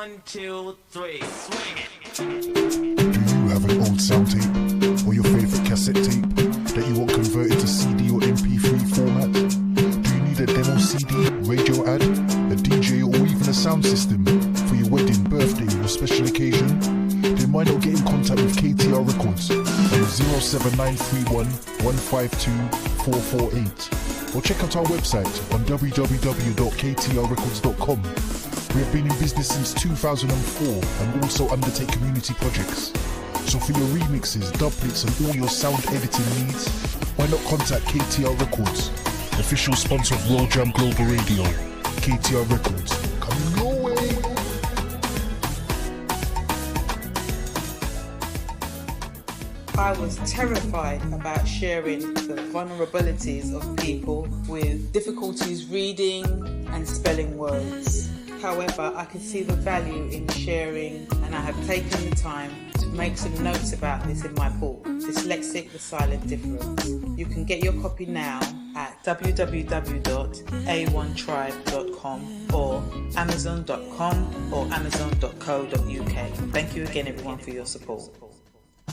1, 2, 3, swing it. Do you have an old sound tape or your favorite cassette tape that you want converted to CD or MP3 format? Do you need a demo CD, radio ad, a DJ or even a sound system for your wedding, birthday or special occasion? Then why not get in contact with KTR Records on 07931 152 448 or check out our website on www.ktrrecords.com. We have been in business since 2004 and also undertake community projects. So for your remixes, duplets and all your sound editing needs, why not contact KTR Records, official sponsor of World Jam Global Radio. KTR Records, coming your way. I was terrified about sharing the vulnerabilities of people with difficulties reading and spelling words. However, I can see the value in sharing, and I have taken the time to make some notes about this in my book, Dyslexic: The Silent Difference. You can get your copy now at www.a1tribe.com or amazon.com or amazon.co.uk. Thank you again, everyone, for your support.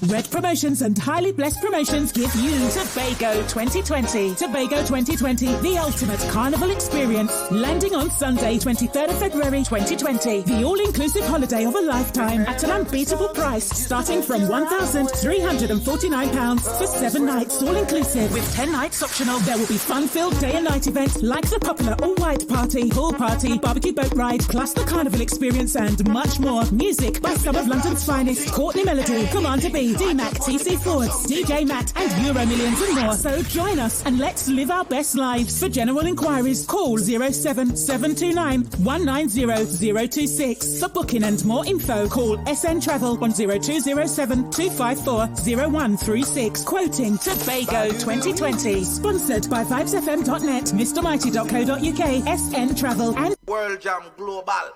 Red Promotions and Highly Blessed Promotions give you Tobago 2020. Tobago 2020, the ultimate carnival experience. Landing on Sunday, 23rd of February 2020. The all-inclusive holiday of a lifetime at an unbeatable price, starting from £1,349 for 7 nights, all-inclusive, with 10 nights optional. There will be fun-filled day and night events like the popular all-white party, pool party, barbecue boat ride, plus the carnival experience and much more. Music by some of London's finest, Courtney Melody, Commander B, D-Mac, TC Fords, DJ Matt and Euro Millions and more. So join us and let's live our best lives. For general inquiries, call 07729 190 026. For booking and more info, call SN Travel on 0207 254 0136. Quoting Tobago 2020. Sponsored by VibesFM.net, MrMighty.co.uk, SN Travel and World Jam Global.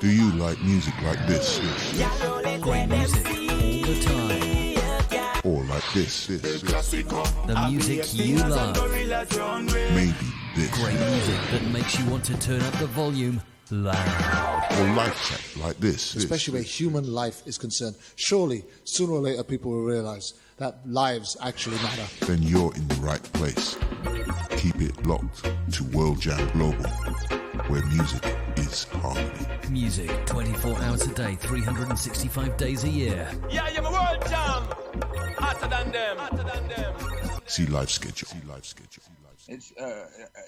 Do you like music like this? Great music all the time. Or like this? The music you love. Maybe this. Great music that makes you want to turn up the volume loud. Or life track like this. Especially where human life is concerned. Surely, sooner or later, people will realize that lives actually matter. Then you're in the right place. Keep it locked to World Jam Global, where music is harmony. Music 24 hours a day, 365 days a year. Yeah, you're a World Jam. Hotter than them. See live schedule.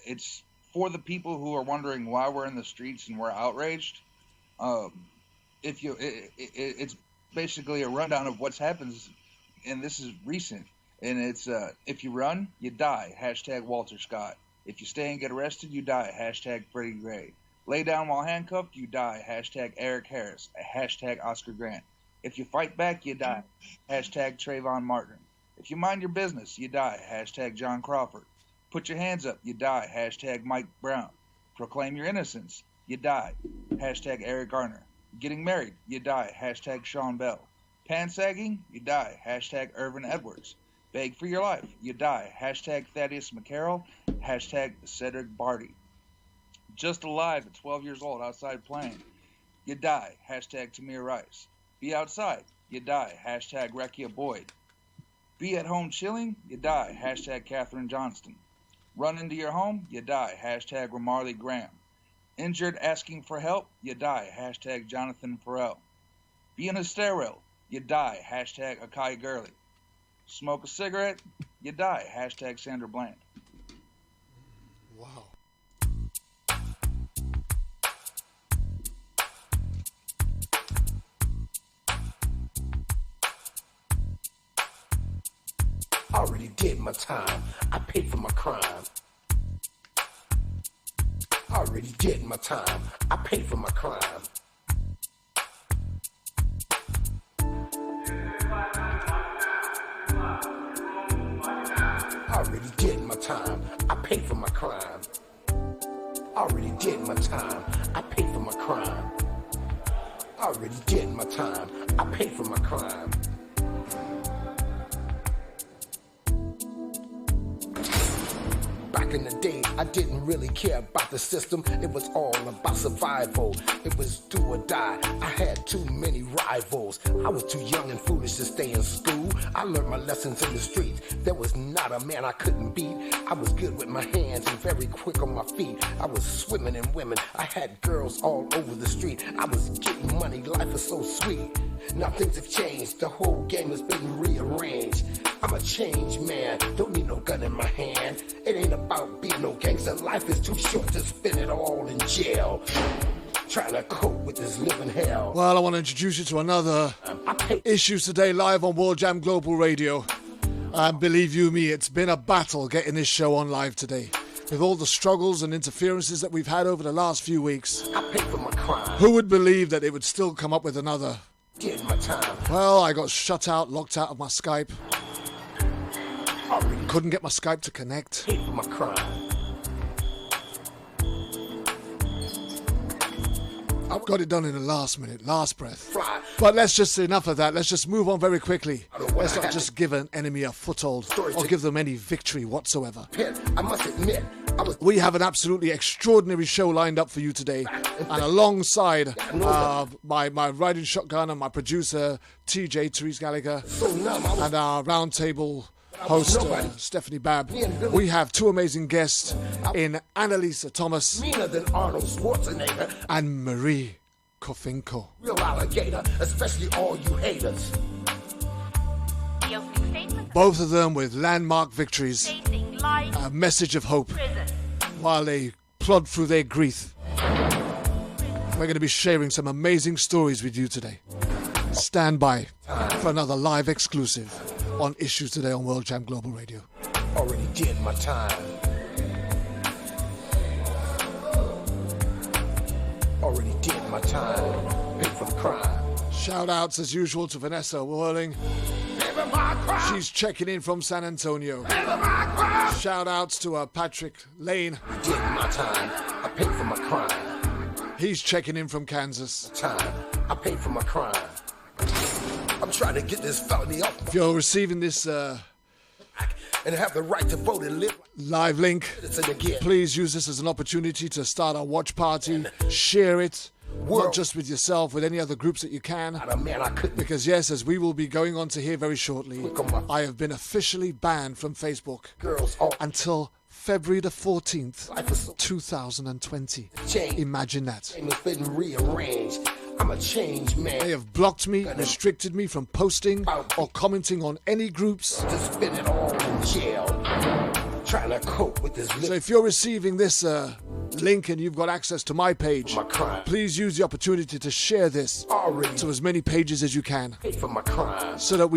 It's for the people who are wondering why we're in the streets and we're outraged. It's basically a rundown of what's happened, and this is recent. And it's if you run, you die. Hashtag Walter Scott. If you stay and get arrested, you die. Hashtag Freddie Gray. Lay down while handcuffed, you die. Hashtag Eric Harris. Hashtag Oscar Grant. If you fight back, you die. Hashtag Trayvon Martin. If you mind your business, you die. Hashtag John Crawford. Put your hands up, you die. Hashtag Mike Brown. Proclaim your innocence, you die. Hashtag Eric Garner. Getting married, you die. Hashtag Sean Bell. Pansagging, you die. Hashtag Irvin Edwards. Beg for your life, you die. Hashtag Thaddeus McCarroll. Hashtag Cedric Barty. Just alive at 12 years old outside playing, you die. Hashtag Tamir Rice. Be outside, you die. Hashtag Rekia Boyd. Be at home chilling, you die. Hashtag Katherine Johnston. Run into your home, you die. Hashtag Ramarley Graham. Injured asking for help, you die. Hashtag Jonathan Farrell. Be in a stairwell, you die. Hashtag Akai Gurley. Smoke a cigarette, you die. Hashtag Sandra Bland. Wow. I already did my time. I paid for my crime. I already did my time. I paid for my crime. I already did my time. I paid for my crime. I already did my time. I paid for my crime. I already did my time. I paid for my crime. Back Back in the day, I didn't really care about the system. It was all about survival. It was do or die. I had too many rivals. I was too young and foolish to stay in school. I learned my lessons in the streets. There was not a man I couldn't beat. I was good with my hands and very quick on my feet. I was swimming in women. I had girls all over the street. I was getting money. Life was so sweet. Now things have changed. The whole game has been rearranged. I'm a changed man. Don't need no gun in my hand. It ain't about being no gangster. Life is too short to spend it all in jail. Trying to cope with this living hell. Well, I want to introduce you to another Issues Today live on World Jam Global Radio. And believe you me, it's been a battle getting this show on live today. With all the struggles and interferences that we've had over the last few weeks. I paid for my crime. Who would believe that it would still come up with another? Did my time. Well, I got shut out, locked out of my Skype. Couldn't get my Skype to connect. Paid for my crime. I got it done in the last minute, last breath. But let's just, enough of that. Let's just move on very quickly. Let's not just give an enemy a foothold or give them any victory whatsoever. I must admit, we have an absolutely extraordinary show lined up for you today. And alongside my riding shotgun and my producer, TJ, Therese Gallagher, and our roundtable host, Stephanie Babb, we have two amazing guests in Annalesa Thomas meaner than Arnold Schwarzenegger and Marie Cofinco. Real alligator, especially all you haters. Both of them with landmark victories, a message of hope while they plod through their grief. We're going to be sharing some amazing stories with you today. Stand by for another live exclusive on Issues Today on World Jam Global Radio. Already did my time. Already did my time. Paid for the crime. Shout outs as usual to Vanessa Whirling. She's checking in from San Antonio. Shout outs to Patrick Lane. I did my time. I paid for my crime. He's checking in from Kansas. Time. I paid for my crime. I'm trying to get this felony off. If you're receiving this and have the right to vote and live live link, please use this as an opportunity to start a watch party. Share it. Not just with yourself, with any other groups that you can. Because yes, as we will be going on to hear very shortly, I have been officially banned from Facebook until February the 14th, 2020. Imagine that. It's been rearranged. I'm a changed man. They have blocked me, restricted me from posting or commenting on any groups. To spend it all in jail. Trying to cope with this. So if you're receiving this link and you've got access to my page, please use the opportunity to share this to as many pages as you can. For my crime. So that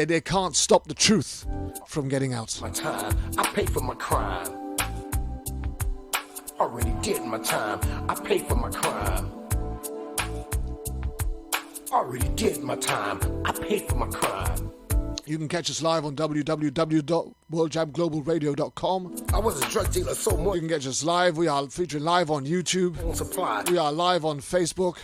they can't stop the truth from getting out. My time. I paid for my crime. Already did my time. I paid for my crime. Already did my time. I paid for my crime. You can catch us live on www.worldjamglobalradio.com. I was a drug dealer so much. You can catch us live. We are featuring live on YouTube. We are live on Facebook.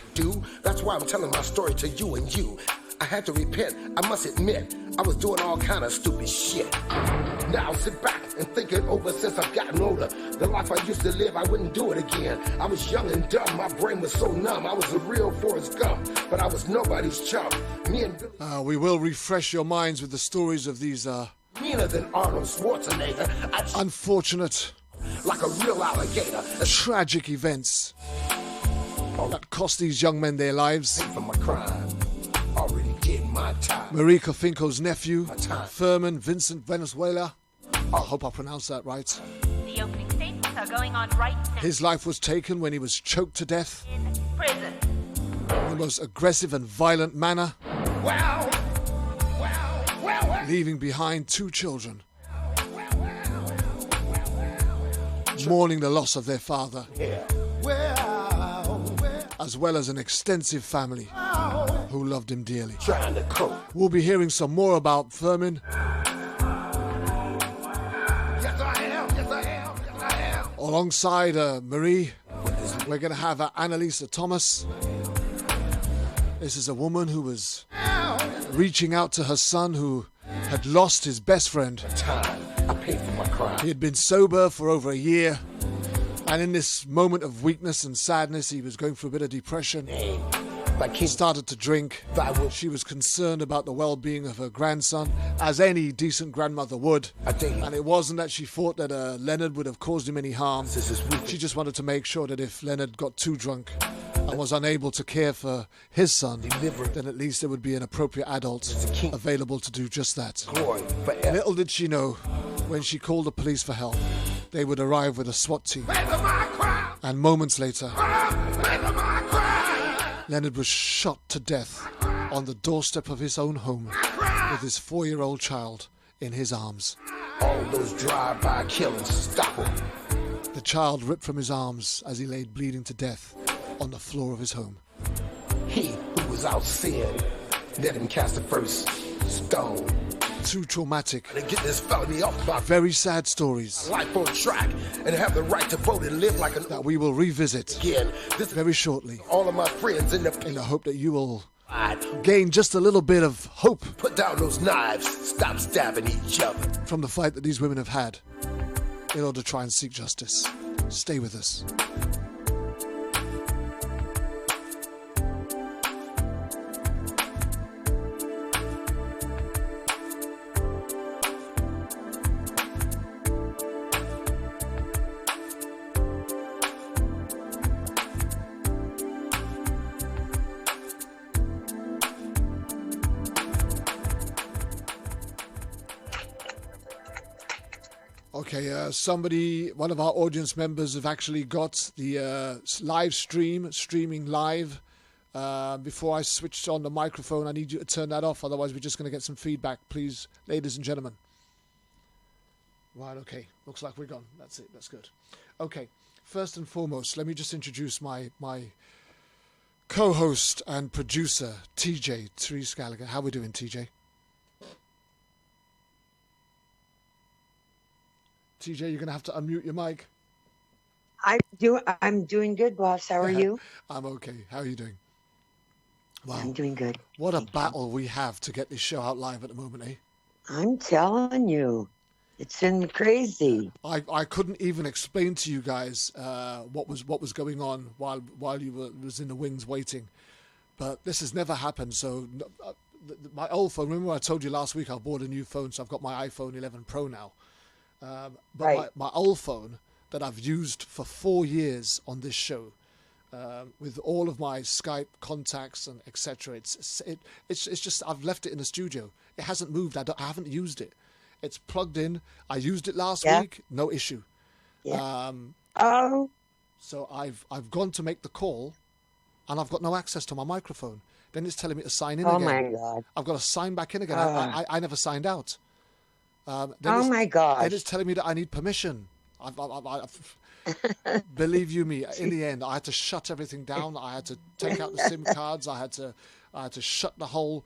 That's why I'm telling my story to you and you. I had to repent. I must admit, I was doing all kind of stupid shit. Now sit back and think it over since I've gotten older. The life I used to live, I wouldn't do it again. I was young and dumb. My brain was so numb. I was a real Forrest Gump, but I was nobody's chump. Me and Billy. We will refresh your minds with the stories of these meaner than Arnold Schwarzenegger. Unfortunate, like a real alligator. Tragic events that cost these young men their lives. For my crime. Already did my time. Marie Cofinco's nephew, Thurman Vincent Venezuela. I hope I pronounced that right. The opening statements are going on right now. His life was taken when he was choked to death. In prison. In the most aggressive and violent manner. Well. Leaving behind two children. Mourning the loss of their father. As well as an extensive family who loved him dearly. Trying to cope. We'll be hearing some more about Thurman. Yes, I am. Alongside Marie, we're going to have Annalesa Thomas. This is a woman who was reaching out to her son who had lost his best friend I paid for my crime. He had been sober for over a year, and in this moment of weakness and sadness, he was going through a bit of depression. He started to drink. She was concerned about the well-being of her grandson, as any decent grandmother would. And it wasn't that she thought that Leonard would have caused him any harm. She just wanted to make sure that if Leonard got too drunk and was unable to care for his son, then at least there would be an appropriate adult available to do just that. Little did she know, when she called the police for help, they would arrive with a SWAT team. And moments later, Leonard was shot to death on the doorstep of his own home with his 4-year-old child in his arms. All those drive-by killings, stop them. The child ripped from his arms as he lay bleeding to death on the floor of his home. He who was out sin, let him cast the first stone. Too traumatic. To get this felony off my very sad stories. Life on track and have the right to vote and live like that we will revisit again very shortly. All of my friends in the hope that you will gain just a little bit of hope. Put down those knives. Stop stabbing each other. From the fight that these women have had in order to try and seek justice. Stay with us. Okay, one of our audience members have actually got the live streaming live. Before I switch on the microphone, I need you to turn that off, otherwise we're just going to get some feedback, please, ladies and gentlemen. Right, okay, looks like we're gone. That's it, that's good. Okay, first and foremost, let me just introduce my co-host and producer, TJ, Therese Gallagher. How we doing, TJ? TJ, you're going to have to unmute your mic. I'm doing good, boss. How are you? I'm okay. How are you doing? Wow. I'm doing good. What a battle we have to get this show out live at the moment, eh? I'm telling you. It's been crazy. I couldn't even explain to you guys what was going on while you was in the wings waiting. But this has never happened. So my old phone, remember I told you last week I bought a new phone, so I've got my iPhone 11 Pro now. But right. my old phone that I've used for 4 years on this show, with all of my Skype contacts and etc. It's just I've left it in the studio. It hasn't moved. I haven't used it. It's plugged in. I used it last week. No issue. Yeah. So I've gone to make the call, and I've got no access to my microphone. Then it's telling me to sign in again. Oh my God. I've got to sign back in again. I never signed out. My God! Then it's telling me that I need permission. Believe you me, in the end, I had to shut everything down. I had to take out the SIM cards. I had to shut the whole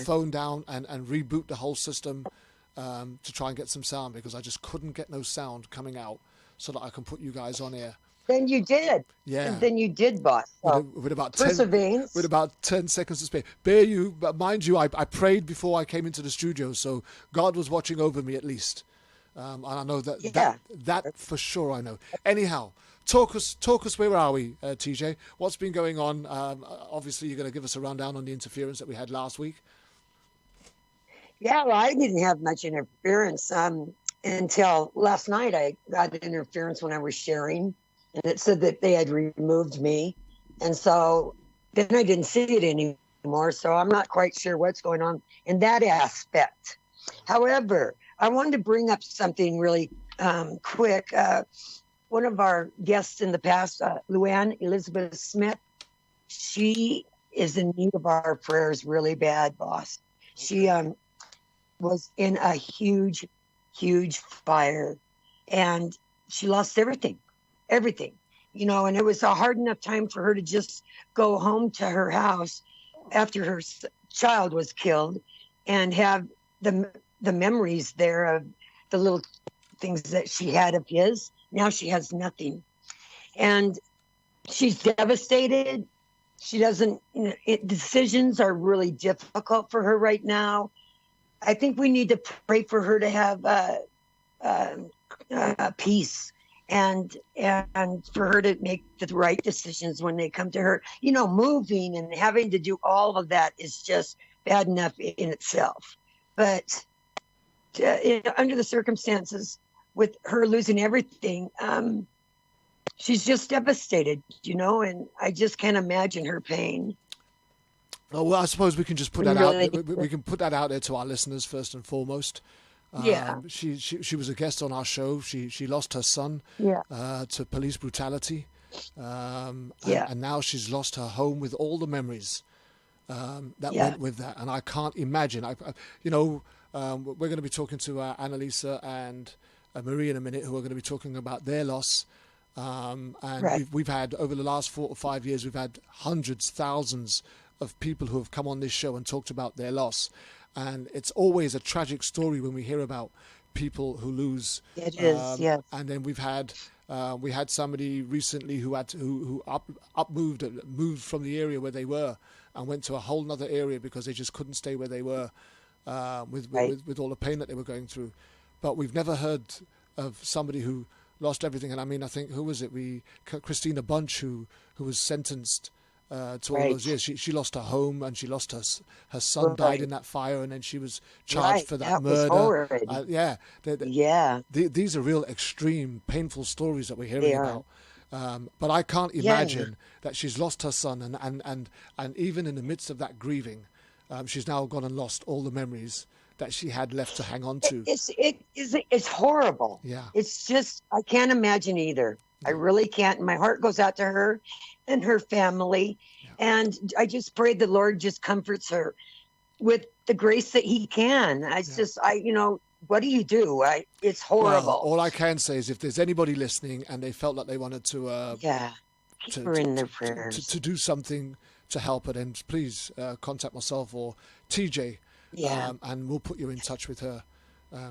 phone down and reboot the whole system to try and get some sound, because I just couldn't get no sound coming out so that I can put you guys on air. Then you did. Yeah. And then you did, boss. So with about perseverance. With about 10 seconds to spare. But mind you, I prayed before I came into the studio, so God was watching over me at least. And I know that for sure I know. Anyhow, talk us. Where are we, TJ? What's been going on? Obviously, you're going to give us a rundown on the interference that we had last week. Yeah, well, I didn't have much interference until last night. I got interference when I was sharing. And it said that they had removed me. And so then I didn't see it anymore. So I'm not quite sure what's going on in that aspect. However, I wanted to bring up something really quick. One of our guests in the past, Luann Elizabeth Smith, she is in need of our prayers really bad, boss. She was in a huge, huge fire, and she lost everything, you know, and it was a hard enough time for her to just go home to her house after her child was killed and have the memories there of the little things that she had of his. Now she has nothing. And she's devastated. She doesn't, decisions are really difficult for her right now. I think we need to pray for her to have peace and for her to make the right decisions when they come to her. You know, moving and having to do all of that is just bad enough in itself. But under the circumstances, with her losing everything, she's just devastated, you know, and I just can't imagine her pain. Oh, well, I suppose we can just put that out. We can put that out there to our listeners first and foremost. Yeah. She was a guest on our show. She lost her son to police brutality. And now she's lost her home with all the memories that went with that. And I can't imagine. We're going to be talking to Annalesa and Marie in a minute, who are going to be talking about their loss. We've had, over the last 4 or 5 years, we've had hundreds, thousands of people who have come on this show and talked about their loss. And it's always a tragic story when we hear about people who lose. It is, yes. And then we had somebody recently who moved from the area where they were and went to a whole other area because they just couldn't stay where they were with all the pain that they were going through. But we've never heard of somebody who lost everything. And I mean, I think, who was it? Christina Bunch, who was sentenced to all those years. She lost her home and she lost her son, died in that fire, and then she was charged for that murder. These are real extreme, painful stories that we're hearing about. But I can't imagine that she's lost her son, and even in the midst of that grieving, she's now gone and lost all the memories that she had left to hang on to. It's horrible. Yeah. It's just, I can't imagine either. I really can't. My heart goes out to her and her family. Yeah. And I just pray the Lord just comforts her with the grace that he can. What do you do? It's horrible. Well, all I can say is, if there's anybody listening and they felt that they wanted to keep her in their prayers, to do something to help her, then please contact myself or TJ. And we'll put you in touch with her.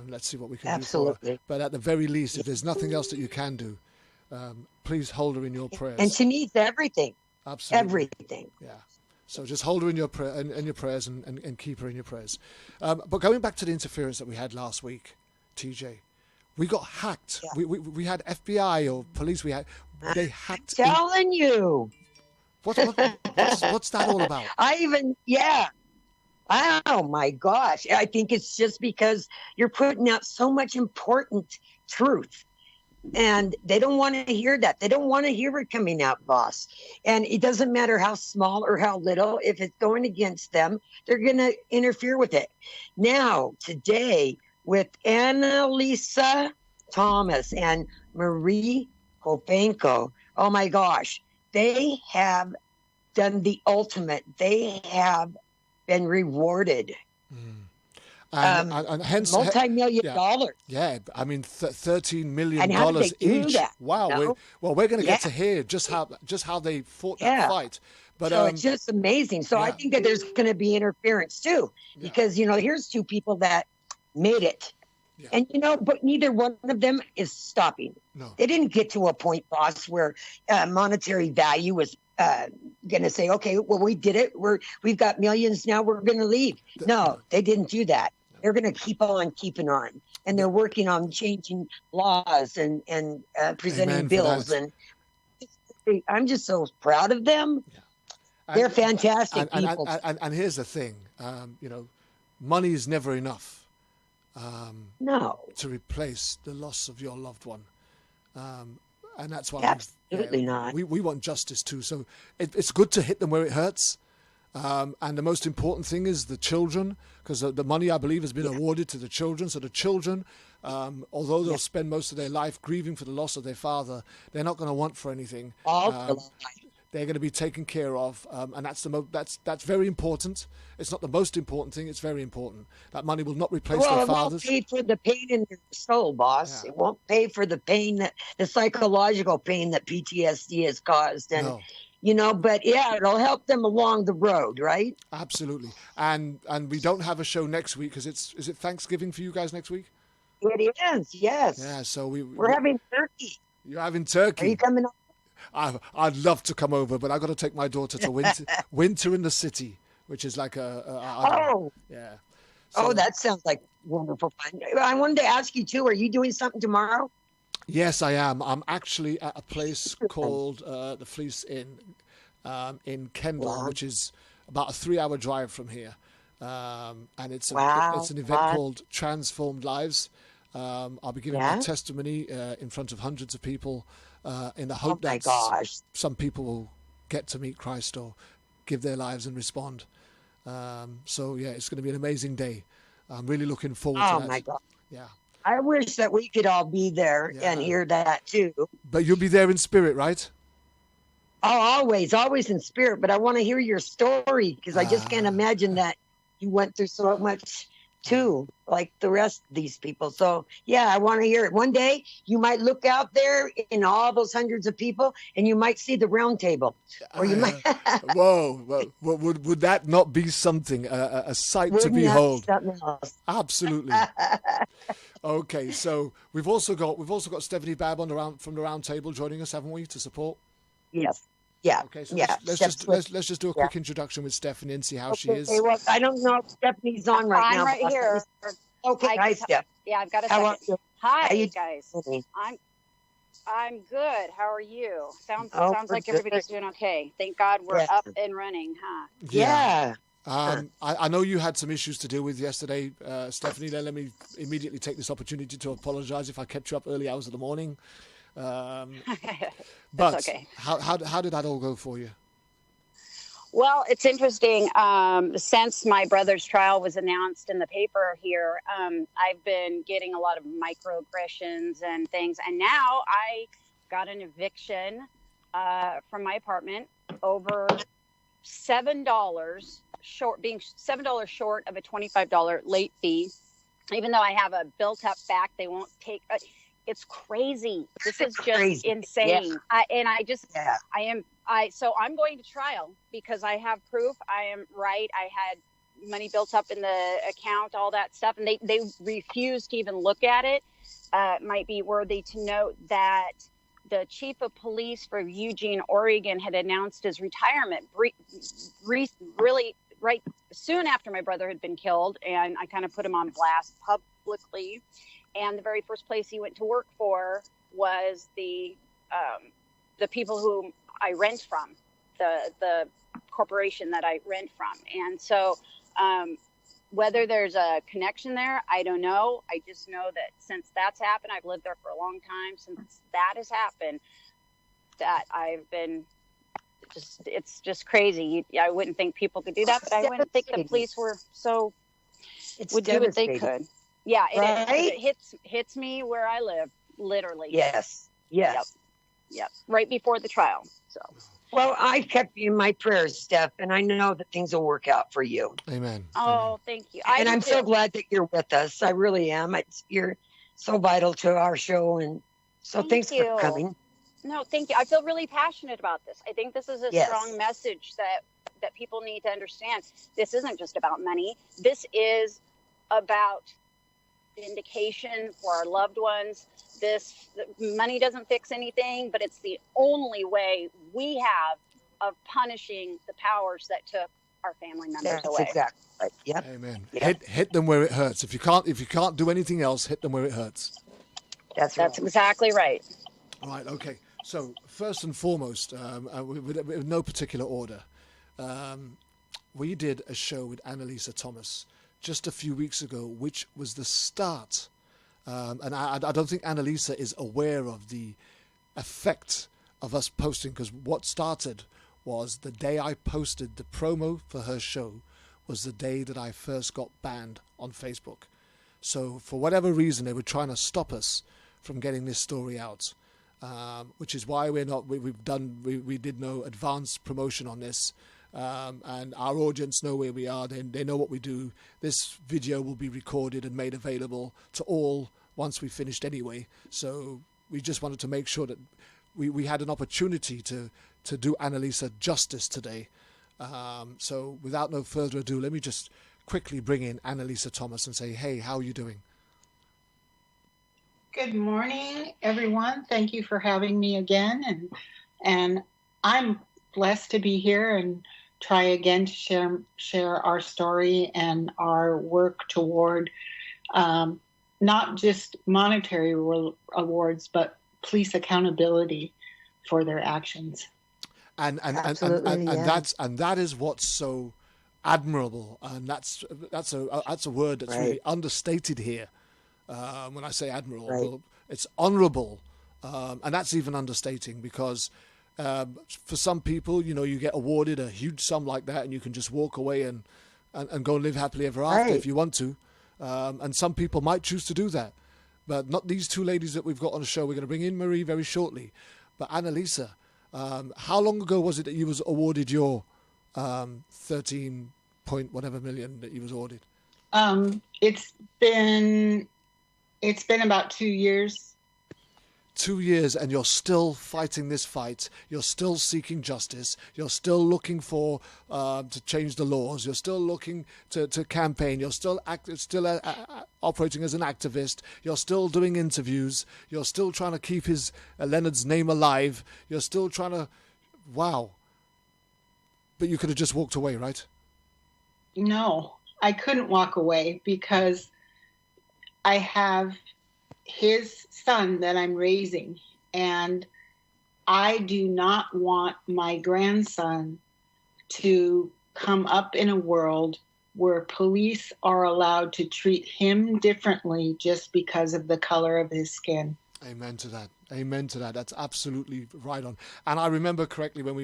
Let's see what we can do for her. But at the very least, if there's nothing else that you can do, please hold her in your prayers. And she needs everything. Absolutely. Everything. Yeah. So just hold her in your prayers and keep her in your prayers. But going back to the interference that we had last week, TJ, we got hacked. Yeah. We had FBI or police. They hacked. I'm telling you. What's that all about? Oh my gosh. I think it's just because you're putting out so much important truth. And they don't want to hear that. They don't want to hear it coming out, boss. And it doesn't matter how small or how little. If it's going against them, they're going to interfere with it. Now, today, with Annalesa Thomas and Marie Cofinco, oh my gosh, they have done the ultimate. They have been rewarded. And hence multi-million dollars. Yeah, I mean, $13 million and how did they do each. That, wow. no? We're going to get to hear just how they fought that fight. But so it's just amazing. So I think that there's going to be interference too, because here's two people that made it, and but neither one of them is stopping. No, they didn't get to a point, boss, where monetary value was going to say, okay, well, we did it. We've got millions now. We're going to leave. No, they didn't do that. They're going to keep on keeping on, and they're working on changing laws and presenting bills. And I'm just so proud of them. Yeah. They're fantastic people. And here's the thing, money is never enough. No, to replace the loss of your loved one. And that's why absolutely not. We want justice too. So it's good to hit them where it hurts. And the most important thing is the children, because the money, I believe, has been awarded to the children. So the children, although they'll spend most of their life grieving for the loss of their father, they're not going to want for anything. They're going to be taken care of, and that's very important. It's not the most important thing; it's very important. That money will not replace their fathers. It won't pay for the pain in their soul, boss. Yeah. It won't pay for the pain, the psychological pain that PTSD has caused, and but it'll help them along the road, right? Absolutely. And we don't have a show next week because is it Thanksgiving for you guys next week? It is, yes. Yeah, so we're having turkey. You're having turkey. Are you coming up? I'd love to come over, but I've got to take my daughter to Winter in the City, which is like yeah. Oh, that sounds like wonderful fun. I wanted to ask you too, are you doing something tomorrow? Yes, I am. I'm actually at a place called the Fleece Inn in Kendall, which is about a 3-hour drive from here. And it's an event called Transformed Lives. I'll be giving my testimony in front of hundreds of people in the hope that some people will get to meet Christ or give their lives and respond. So, yeah, it's going to be an amazing day. I'm really looking forward to that. Oh, my God. Yeah. I wish that we could all be there and hear that, too. But you'll be there in spirit, right? Oh, always in spirit. But I want to hear your story because I just can't imagine that you went through so much, too, like the rest of these people. So, yeah, I want to hear it. One day, you might look out there in all those hundreds of people, and you might see the round table. Or you might... Whoa. Would that not be something, a sight to behold? Absolutely. Okay, so we've also got Stephanie Babb from the round table joining us, haven't we, to support? Yes. Yeah. Okay, so let's just do a quick introduction with Stephanie and see how she is. Okay, well, I don't know if Stephanie's on right now. I'm right here. Okay, hi, Steph. Yeah, I've got a second. Hi, guys. I'm good. How are you? Sounds like everybody's doing okay. Thank God we're up and running, huh? Yeah. I know you had some issues to deal with yesterday, Stephanie. Let me immediately take this opportunity to apologize if I kept you up early hours of the morning. But okay. How did that all go for you? Well, it's interesting. Since my brother's trial was announced in the paper here, I've been getting a lot of microaggressions and things. And now I got an eviction from my apartment over $7 short, being $7 short of a $25 late fee. Even though I have a built-up back, they won't take. It's crazy. This is just insane. Yeah. So I'm going to trial because I have proof. I am right. I had money built up in the account, all that stuff, and they refused to even look at it. It might be worthy to note that the chief of police for Eugene, Oregon, had announced his retirement really right soon after my brother had been killed, and I kind of put him on blast publicly. And the very first place he went to work for was the people who I rent from, the corporation that I rent from. And so whether there's a connection there, I don't know. I just know that since that's happened, I've lived there for a long time. Since that has happened, that I've been it's just crazy. I wouldn't think people could do that, but I wouldn't think the police were would do what they could. Yeah, it hits me where I live, literally. Yes. Yep. Right before the trial. So. Well, I kept you in my prayers, Steph, and I know that things will work out for you. Amen. Oh, thank you. I'm so glad that you're with us. I really am. You're so vital to our show, and so thanks for coming. No, thank you. I feel really passionate about this. I think this is a strong message that people need to understand. This isn't just about money. This is about vindication for our loved ones. Money doesn't fix anything, but it's the only way we have of punishing the powers that took our family members away. That's exactly right. Yep. Amen. Yep. Hit them where it hurts. If you can't do anything else, hit them where it hurts. That's exactly right. Right. Okay. So first and foremost, with no particular order, we did a show with Annalesa Thomas just a few weeks ago, which was the start. And I don't think Annalesa is aware of the effect of us posting, because what started was the day I posted the promo for her show was the day that I first got banned on Facebook. So for whatever reason, they were trying to stop us from getting this story out, which is why we did no advanced promotion on this. And our audience know where we are. They know what we do. This video will be recorded and made available to all once we finished anyway. So we just wanted to make sure that we had an opportunity to do Annalesa justice today. So without no further ado, let me just quickly bring in Annalesa Thomas and say, hey, how are you doing? Good morning, everyone. Thank you for having me again. And I'm blessed to be here and try again to share our story and our work toward not just monetary awards, but police accountability for their actions. And that is what's so admirable, and that's a word that's really understated here. When I say admirable, it's honourable, and that's even understating, because for some people, you get awarded a huge sum like that, and you can just walk away and go and live happily ever after if you want to. And some people might choose to do that, but not these two ladies that we've got on the show. We're going to bring in Marie very shortly. But Annalesa, how long ago was it that you was awarded your 13 point whatever million that you was awarded? It's been about 2 years. 2 years, and you're still fighting this fight. You're still seeking justice. You're still looking for to change the laws. You're still looking to campaign. You're still operating as an activist. You're still doing interviews. You're still trying to keep Leonard's name alive. You're still trying to, wow. But you could have just walked away, right? No, I couldn't walk away, because I have his son that I'm raising, and I do not want my grandson to come up in a world where police are allowed to treat him differently just because of the color of his skin. Amen to that. Amen to that. That's absolutely right on. And I remember correctly when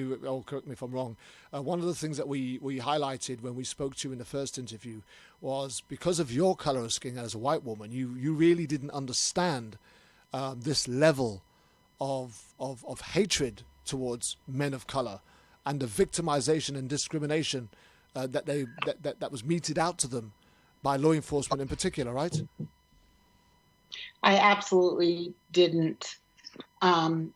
correct me if I'm wrong, one of the things that we highlighted when we spoke to you in the first interview was, because of your color of skin as a white woman, you really didn't understand this level of hatred towards men of color, and the victimization and discrimination that was meted out to them by law enforcement in particular, right? I absolutely didn't. I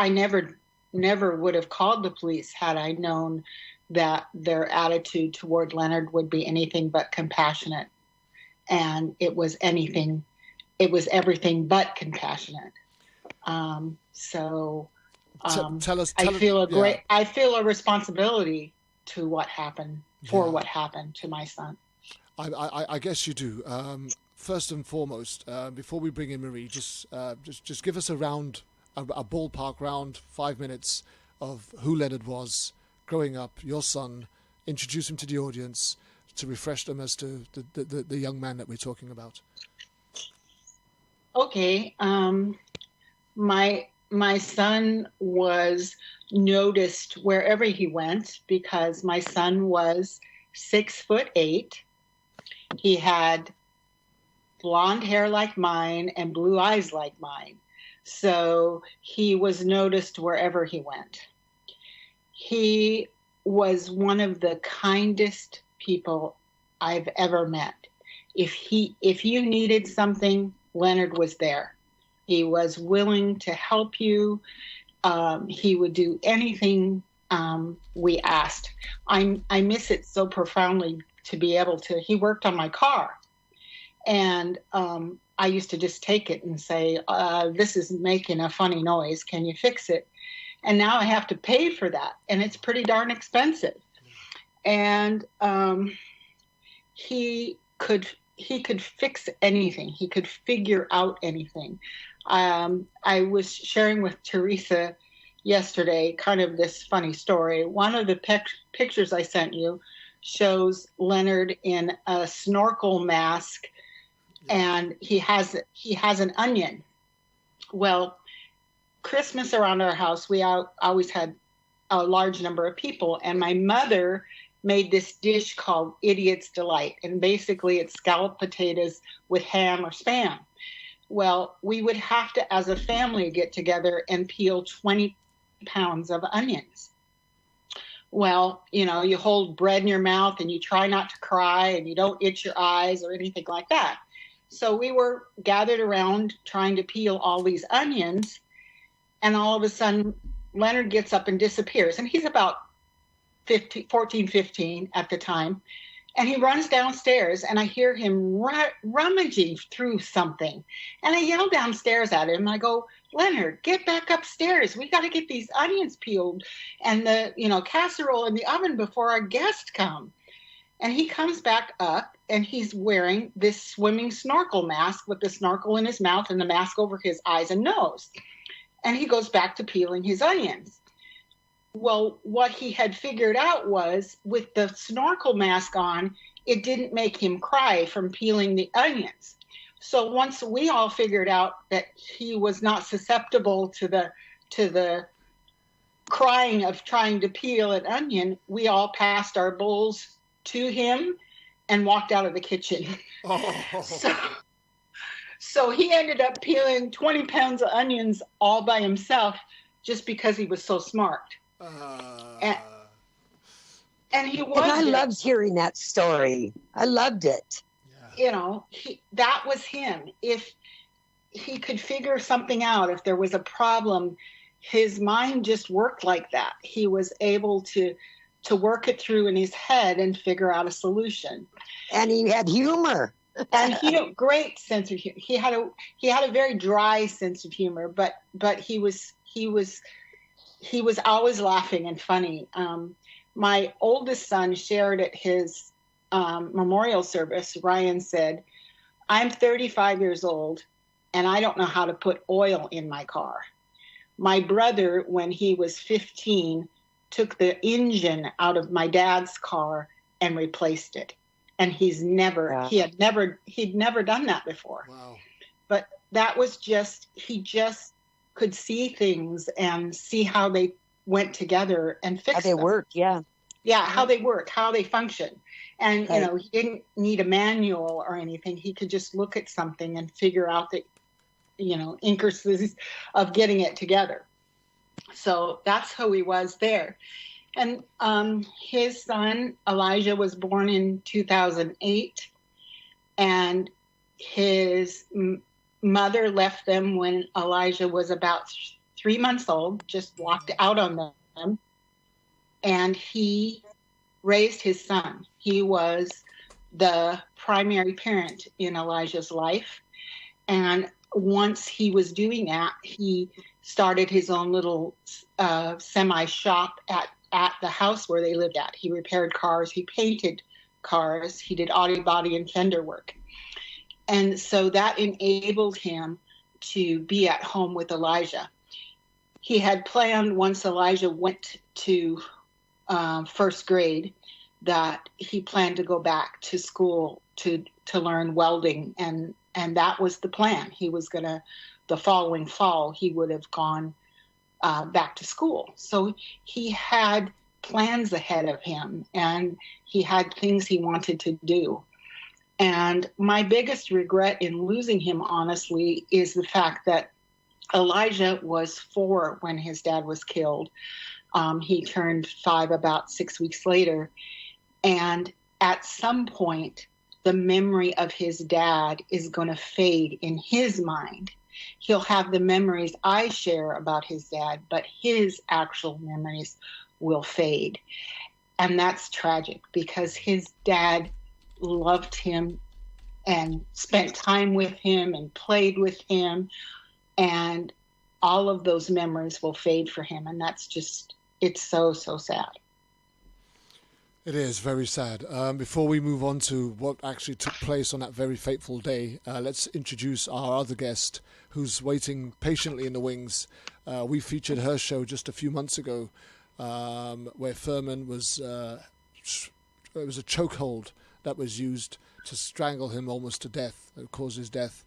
never would have called the police had I known that their attitude toward Leonard would be anything but compassionate. And it was everything but compassionate. I feel a responsibility to what happened, what happened to my son. I guess you do. First and foremost, before we bring in Marie, just give us a ballpark round, 5 minutes of who Leonard was growing up, your son. Introduce him to the audience to refresh them as to the young man that we're talking about. Okay. My son was noticed wherever he went, because my son was 6'8". He had blonde hair like mine and blue eyes like mine. So he was noticed wherever he went. He was one of the kindest people I've ever met. If you needed something, Leonard was there. He was willing to help you. He would do anything we asked. I miss it so profoundly to be able to. He worked on my car. And I used to just take it and say, this is making a funny noise. Can you fix it? And now I have to pay for that. And it's pretty darn expensive. And he could fix anything. He could figure out anything. I was sharing with Teresa yesterday kind of this funny story. One of the pictures I sent you shows Leonard in a snorkel mask, and he has an onion. Well, Christmas around our house, we always had a large number of people, and my mother made this dish called Idiot's Delight, and basically it's scalloped potatoes with ham or Spam. Well, we would have to, as a family, get together and peel 20 pounds of onions. Well, you hold bread in your mouth and you try not to cry and you don't itch your eyes or anything like that. So we were gathered around trying to peel all these onions, and all of a sudden Leonard gets up and disappears. And he's about 14, 15 at the time. And he runs downstairs, and I hear him rummaging through something. And I yell downstairs at him. I go, Leonard, get back upstairs. We got to get these onions peeled and the, casserole in the oven before our guests come. And he comes back up and he's wearing this swimming snorkel mask with the snorkel in his mouth and the mask over his eyes and nose. And he goes back to peeling his onions. Well, what he had figured out was with the snorkel mask on, it didn't make him cry from peeling the onions. So once we all figured out that he was not susceptible to the crying of trying to peel an onion, we all passed our bowls to him and walked out of the kitchen. So he ended up peeling 20 pounds of onions all by himself just because he was so smart. And he was. And I loved hearing that story. I loved it. That was him. If he could figure something out, if there was a problem, his mind just worked like that. He was able to work it through in his head and figure out a solution. And he had humor. And he had a great sense of humor. He had a very dry sense of humor, but he was always laughing and funny. My oldest son shared at his memorial service. Ryan said, "I'm 35 years old and I don't know how to put oil in my car. My brother, when he was 15, took the engine out of my dad's car and replaced it. And he'd never done that before." Wow. But that was he just could see things and see how they went together and fix them. How they work, yeah. Yeah, how they work, how they function. And, he didn't need a manual or anything. He could just look at something and figure out the, intricacies of getting it together. So that's who he was there. And his son, Elijah, was born in 2008. And his mother left them when Elijah was about 3 months old, just walked out on them. And he raised his son. He was the primary parent in Elijah's life. And once he was doing that, he started his own little semi-shop at the house where they lived at. He repaired cars, he painted cars, he did auto body and fender work. And so that enabled him to be at home with Elijah. He had planned, once Elijah went to first grade, that he planned to go back to school to learn welding, and that was the plan. He was gonna, the following fall, he would have gone back to school. So he had plans ahead of him, and he had things he wanted to do. And my biggest regret in losing him, honestly, is the fact that Elijah was 4 when his dad was killed. He turned 5 about 6 weeks later. And at some point, the memory of his dad is going to fade in his mind. He'll have the memories I share about his dad, but his actual memories will fade. And that's tragic because his dad loved him and spent time with him and played with him. And all of those memories will fade for him. And that's just, it's so, so sad. It is very sad. Before we move on to what actually took place on that very fateful day, let's introduce our other guest who's waiting patiently in the wings. We featured her show just a few months ago where Furman was, it was a chokehold that was used to strangle him almost to death, that caused his death.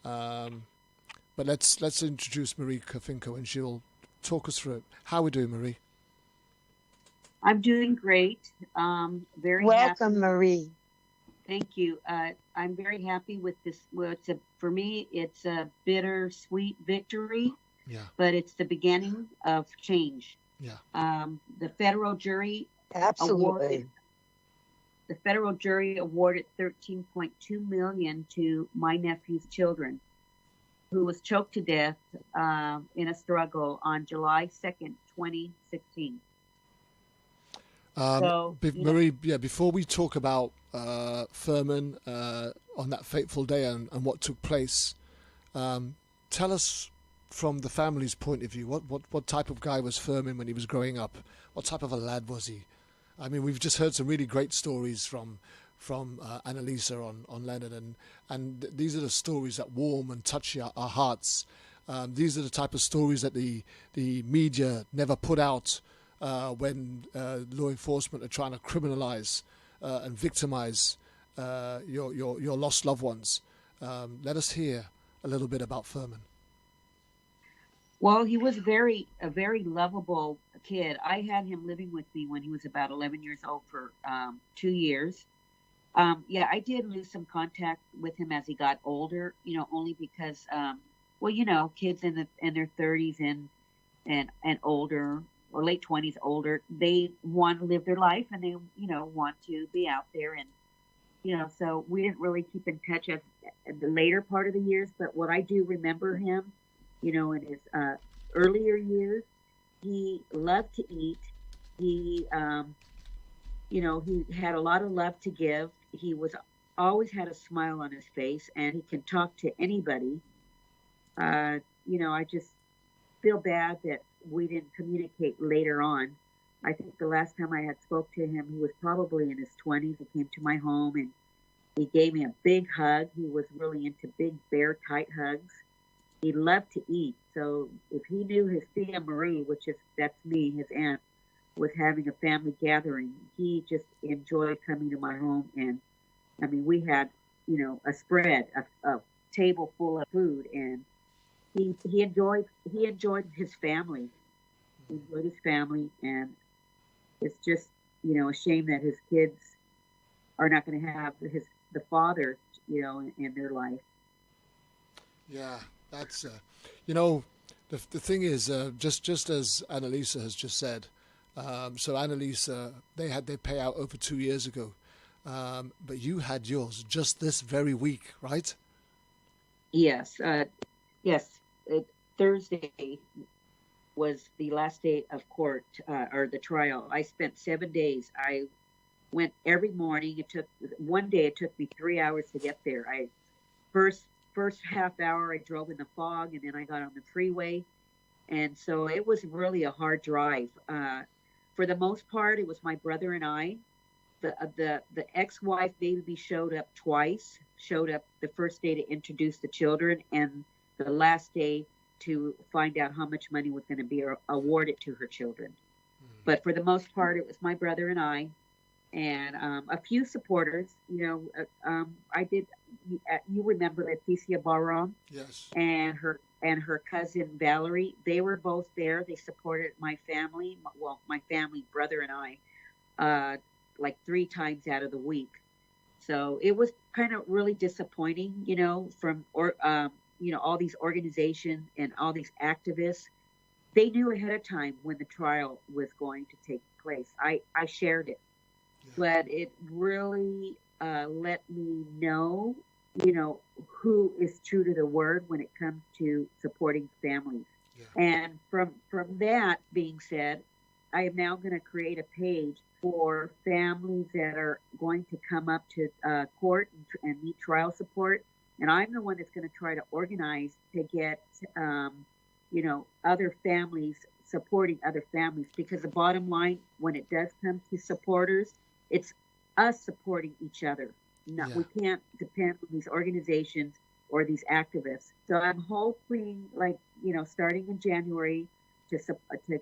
But let's introduce Marie Cofinco and she'll talk us through it. How are we doing, Marie? I'm doing great. Very welcome, happy. Marie. Thank you. I'm very happy with this. Well, for me, it's a bittersweet victory. Yeah. But it's the beginning of change. Yeah. The federal jury absolutely. The federal jury awarded $13.2 million to my nephew's children, who was choked to death in a struggle on July 2nd, 2016. Marie, before we talk about Furman on that fateful day and what took place, tell us from the family's point of view, what type of guy was Fermin when he was growing up? What type of a lad was he? I mean, we've just heard some really great stories from Annalesa on Leonard, and these are the stories that warm and touch our hearts. These are the type of stories that the media never put out when law enforcement are trying to criminalize and victimize your lost loved ones. Let us hear a little bit about Fermin. Well, he was a very lovable kid. I had him living with me when he was about 11 years old for 2 years. Yeah, I did lose some contact with him as he got older, only because, kids in their 30s and older, or late 20s older, they want to live their life, and they, want to be out there. And, so we didn't really keep in touch at the later part of the years. But what I do remember him, in his earlier years, he loved to eat. He, he had a lot of love to give. He always had a smile on his face, and he can talk to anybody. I just feel bad that we didn't communicate later on. I think the last time I had spoke to him, he was probably in his 20s. He came to my home, and he gave me a big hug. He was really into big, bear, tight hugs. He loved to eat. So if he knew his Tia Marie, that's me, his aunt, was having a family gathering, he just enjoyed coming to my home. And I mean, we had, a spread, a table full of food, and he enjoyed his family. He enjoyed his family, and it's just, a shame that his kids are not going to have the father, in their life. Yeah, that's the thing is, just as Annalesa has just said. So Annalesa, they had their payout over 2 years ago, but you had yours just this very week, right? Yes, Thursday was the last day of court, or the trial. I spent 7 days. I went every morning. It took me 3 hours to get there. First half hour I drove in the fog, and then I got on the freeway, and so it was really a hard drive. For the most part, it was my brother and I. The ex-wife maybe showed up twice. Showed up the first day to introduce the children, and the last day to find out how much money was going to be awarded to her children. But for the most part, it was my brother and I, and a few supporters. I did. You remember Leticia Barron? Yes. And her cousin Valerie. They were both there. They supported my family. Well, my family, brother and I, like 3 times out of the week. So it was kind of really disappointing, from all these organizations and all these activists. They knew ahead of time when the trial was going to take place. I shared it, but it really let me know, who is true to the word when it comes to supporting families. Yeah. And from that being said, I am now going to create a page for families that are going to come up to court and need trial support. And I'm the one that's going to try to organize to get, other families supporting other families. Because the bottom line, when it does come to supporters, it's us supporting each other. No, we can't depend on these organizations or these activists. So I'm hoping, starting in January, to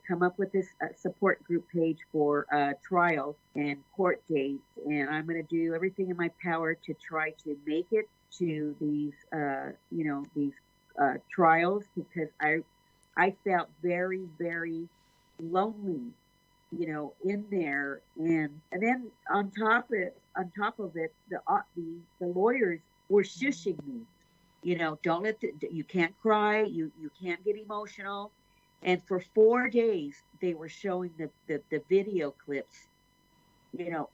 come up with this support group page for trial and court dates. And I'm going to do everything in my power to try to make it to these, trials, because I felt very, very lonely, in there. And then on top of it, the lawyers were shushing me, don't you can't cry, you can't get emotional. And for 4 days, they were showing the video clips,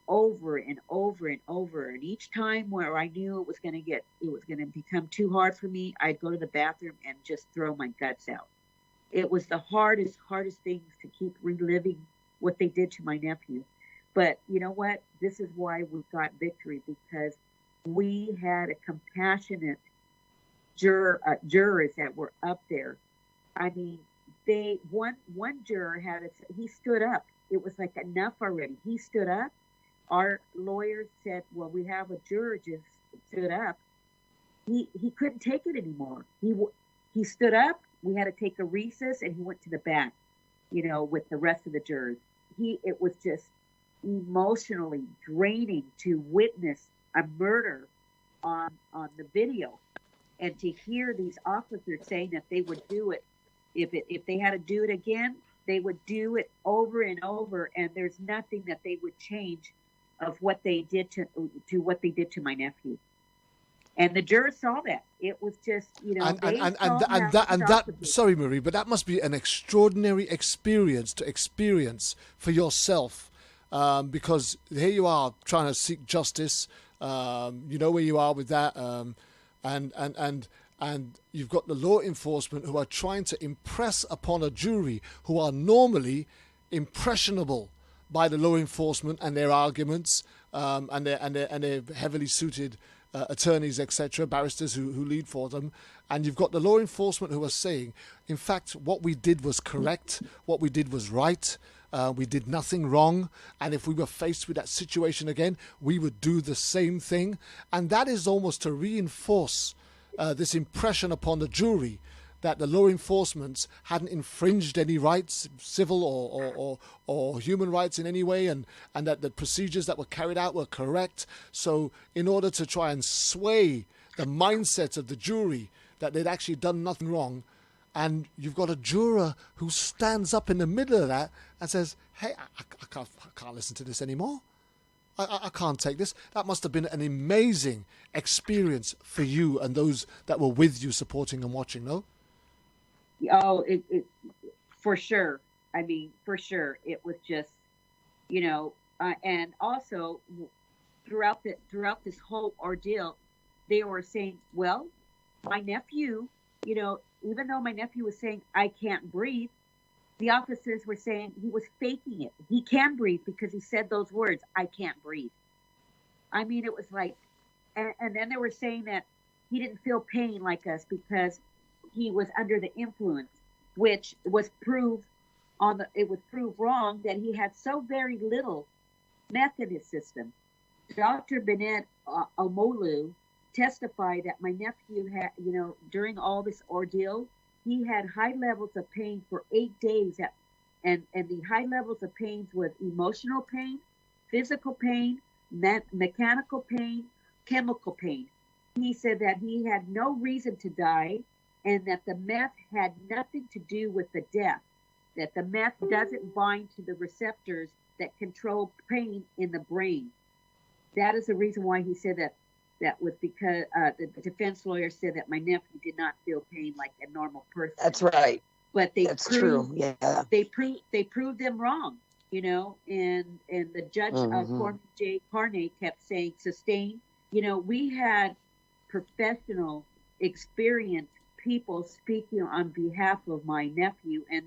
over and over and over. And each time where I knew it was going to become too hard for me, I'd go to the bathroom and just throw my guts out. It was the hardest things to keep reliving what they did to my nephew. But you know what? This is why we got victory, because we had a compassionate jurors that were up there I mean, one juror he stood up. It was like enough already. He stood up. Our lawyers said, well, we have a juror just stood up. He couldn't take it anymore. He stood up. We had to take a recess, and he went to the back, with the rest of the jurors. It was just emotionally draining to witness a murder on the video, and to hear these officers saying that they would do it if they had to do it again, they would do it over and over, and there's nothing that they would change of what they did to what they did to my nephew. And the jurors saw that. It was just, sorry, Marie, but that must be an extraordinary experience to experience for yourself, because here you are trying to seek justice. You know where you are with that, and you've got the law enforcement who are trying to impress upon a jury who are normally impressionable by the law enforcement and their arguments, and their heavily suited attorneys, etc., barristers who lead for them. And you've got the law enforcement who are saying, in fact, what we did was correct, what we did was right, we did nothing wrong, and if we were faced with that situation again, we would do the same thing. And that is almost to reinforce this impression upon the jury that the law enforcement hadn't infringed any rights, civil or human rights in any way, and that the procedures that were carried out were correct. So in order to try and sway the mindset of the jury that they'd actually done nothing wrong, and you've got a juror who stands up in the middle of that and says, hey, I can't listen to this anymore. I can't take this. That must have been an amazing experience for you and those that were with you supporting and watching, no? Oh, it for sure. I mean, for sure. It was just, and also throughout this whole ordeal, they were saying, well, my nephew, even though my nephew was saying, I can't breathe, the officers were saying he was faking it. He can breathe because he said those words, I can't breathe. I mean, it was like, and then they were saying that he didn't feel pain like us because he was under the influence, which was proved wrong, that he had so very little meth in his system. Dr. Bennett Omolu testified that my nephew had, during all this ordeal, he had high levels of pain for 8 days, and the high levels of pains was emotional pain, physical pain, mechanical pain, chemical pain. He said that he had no reason to die, and that the meth had nothing to do with the death, that the meth doesn't bind to the receptors that control pain in the brain. That is the reason why he said that. That was because the defense lawyer said that my nephew did not feel pain like a normal person. That's right. But That's true. Yeah. They proved them wrong, and the judge, Corbin J. Carney, kept saying, sustain. We had professional, experienced people speaking on behalf of my nephew, and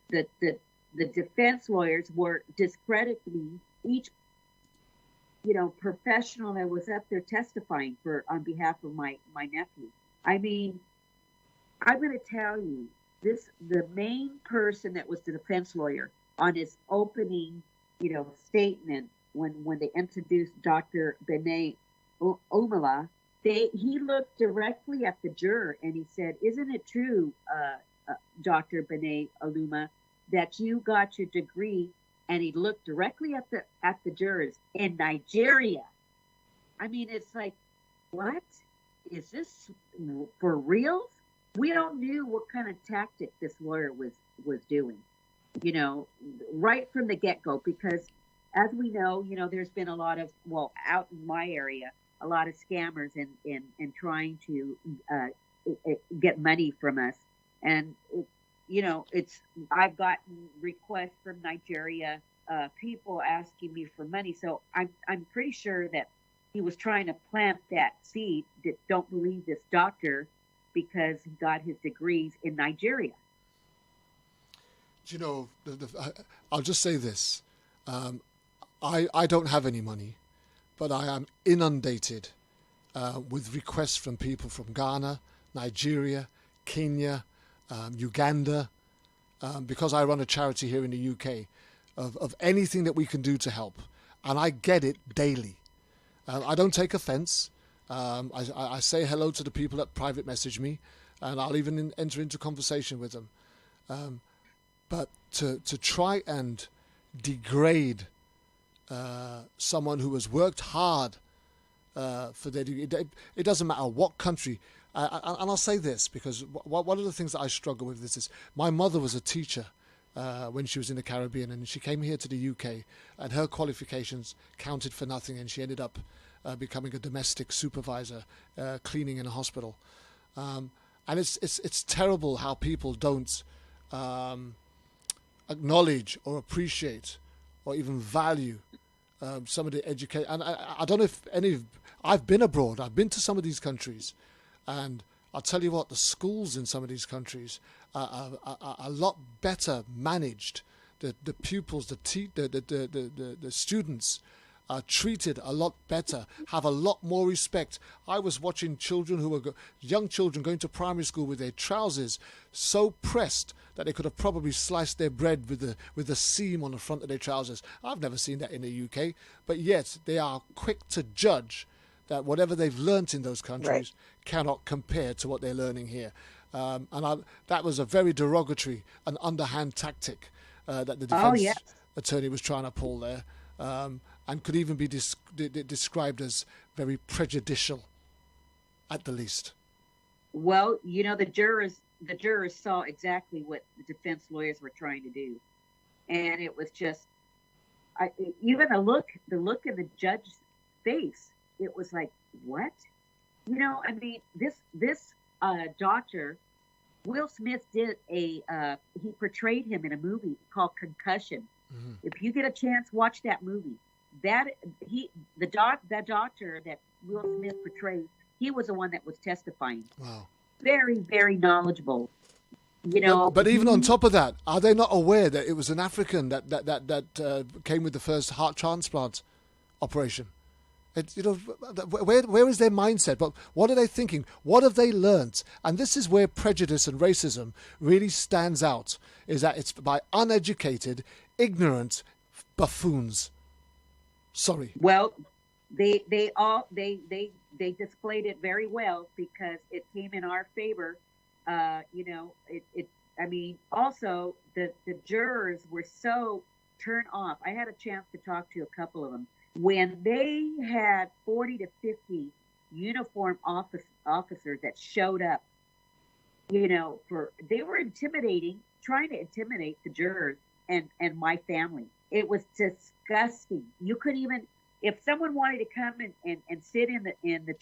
the defense lawyers were discrediting each professional that was up there testifying on behalf of my nephew. I mean, I'm going to tell you, the main person that was the defense lawyer on his opening, statement when they introduced Dr. Bennett Omolu, he looked directly at the juror and he said, "Isn't it true, Dr. Bennett Omolu, that you got your degree?" And he looked directly at the jurors in Nigeria. I mean, it's like, what? Is this for real? We all knew what kind of tactic this lawyer was doing, right from the get-go, because as we know, there's been a lot of, out in my area, a lot of scammers in trying to get money from us. And I've gotten requests from Nigeria, people asking me for money. So I'm pretty sure that he was trying to plant that seed that don't believe this doctor because he got his degrees in Nigeria. I'll just say this. I don't have any money, but I am inundated with requests from people from Ghana, Nigeria, Kenya, Uganda, because I run a charity here in the UK, of anything that we can do to help. And I get it daily. I don't take offense. I say hello to the people that private message me, and I'll even enter into conversation with them. But to try and degrade someone who has worked hard for their, it doesn't matter what country. And I'll say this, because one of the things that I struggle with is my mother was a teacher when she was in the Caribbean, and she came here to the UK, and her qualifications counted for nothing, and she ended up becoming a domestic supervisor, cleaning in a hospital. And it's terrible how people don't acknowledge or appreciate or even value some of the education. And I don't know if I've been abroad. I've been to some of these countries, and I'll tell you what, the schools in some of these countries are a lot better managed. The pupils, the students are treated a lot better, have a lot more respect. I was watching children who were young children going to primary school with their trousers so pressed that they could have probably sliced their bread with the seam on the front of their trousers. I've never seen that in the UK, but yet they are quick to judge that whatever they've learnt in those countries cannot compare to what they're learning here. That was a very derogatory and underhand tactic that the defense attorney was trying to pull there, and could even be described as very prejudicial, at the least. Well, the jurors saw exactly what the defense lawyers were trying to do, and it was just, even the look in the judge's face. It was like, what? This doctor, Will Smith did he portrayed him in a movie called Concussion. Mm-hmm. If you get a chance, watch that movie. That doctor that Will Smith portrayed, he was the one that was testifying. Wow. Very, very knowledgeable. But even on top of that, are they not aware that it was an African that came with the first heart transplant operation? Where is their mindset? But what are they thinking? What have they learnt? And this is where prejudice and racism really stands out, is that it's by uneducated, ignorant buffoons. Sorry. Well, they displayed it very well, because it came in our favor. Also the jurors were so turned off. I had a chance to talk to a couple of them. When they had 40 to 50 uniformed officers that showed up, they were trying to intimidate the jurors and my family. It was disgusting. You couldn't even, if someone wanted to come and sit in the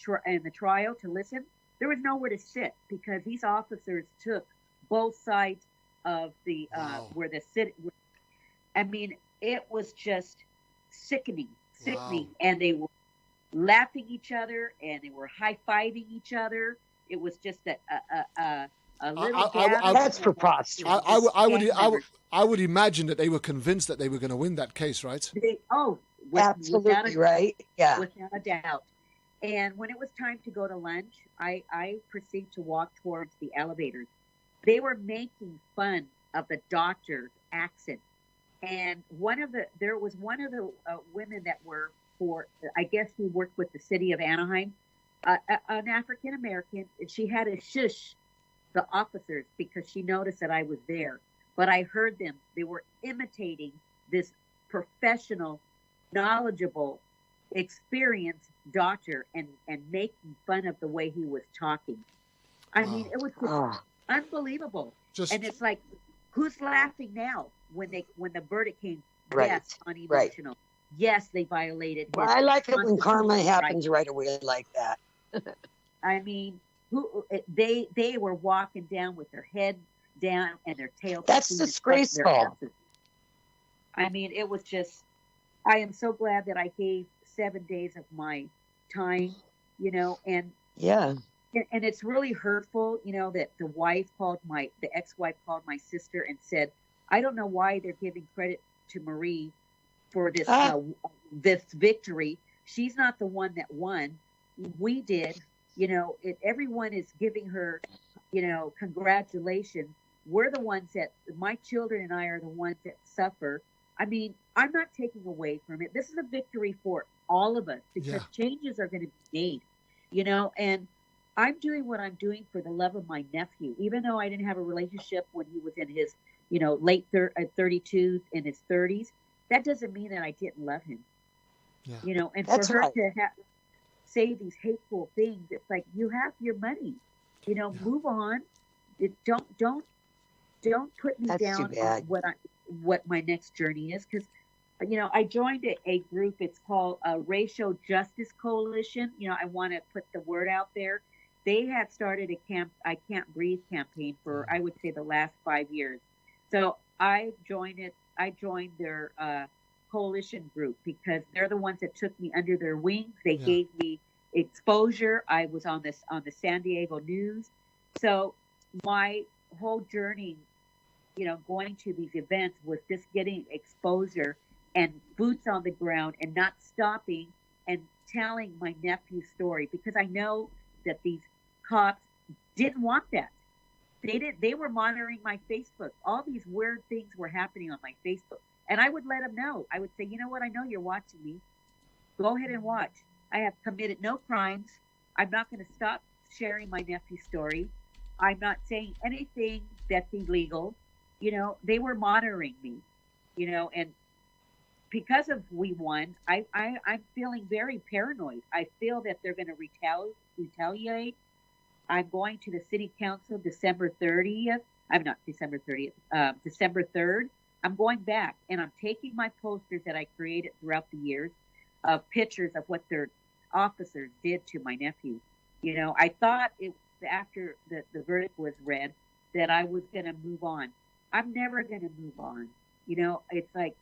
trial to listen, there was nowhere to sit, because these officers took both sides of the where the sit. It was just sickening. Wow. And they were laughing each other, and they were high-fiving each other. It was just a little that's preposterous. I would imagine that they were convinced that they were going to win that case, right? Absolutely right. Yeah, without a doubt. And when it was time to go to lunch, I proceeded to walk towards the elevators. They were making fun of the doctor's accent. And there was one of the women that were I guess she worked with the city of Anaheim, an African American. She had to shush the officers because she noticed that I was there. But I heard them; they were imitating this professional, knowledgeable, experienced doctor and making fun of the way he was talking. I mean, it was just unbelievable. And it's like, who's laughing now? When the verdict came, yes, unemotional. Right. Yes, they violated. Well, I like it when karma happens right away like that. I mean, they were walking down with their head down and their tail. That's disgraceful. I mean, it was just. I am so glad that I gave 7 days of my time, and yeah. And it's really hurtful, that the ex-wife called my sister and said, I don't know why they're giving credit to Marie for this this victory. She's not the one that won. We did. Everyone is giving her congratulations. We're the ones that, my children and I are the ones that suffer. I mean, I'm not taking away from it. This is a victory for all of us because changes are going to be made, and I'm doing what I'm doing for the love of my nephew, even though I didn't have a relationship when he was in his, late 32, in his 30s. That doesn't mean that I didn't love him, and That's for her right. to say these hateful things, it's like, you have your money, move on. Don't put me That's down too bad. on what my next journey is, because I joined a group. It's called Racial Justice Coalition. I want to put the word out there. They had started a I Can't Breathe campaign for, I would say, the last 5 years. So I joined it. I joined their coalition group because they're the ones that took me under their wings. They gave me exposure. I was on the San Diego news. So my whole journey, going to these events was just getting exposure and boots on the ground and not stopping and telling my nephew's story, because I know that these cops didn't want that. They were monitoring my Facebook. All these weird things were happening on my Facebook. And I would let them know. I would say, you know what? I know you're watching me. Go ahead and watch. I have committed no crimes. I'm not going to stop sharing my nephew's story. I'm not saying anything that's illegal. They were monitoring me, and because of we won, I'm feeling very paranoid. I feel that they're going to retaliate. I'm going to the city council December 30th. I'm not December 30th, December 3rd. I'm going back, and I'm taking my posters that I created throughout the years of pictures of what their officers did to my nephew. I thought after the verdict was read that I was going to move on. I'm never going to move on. It's like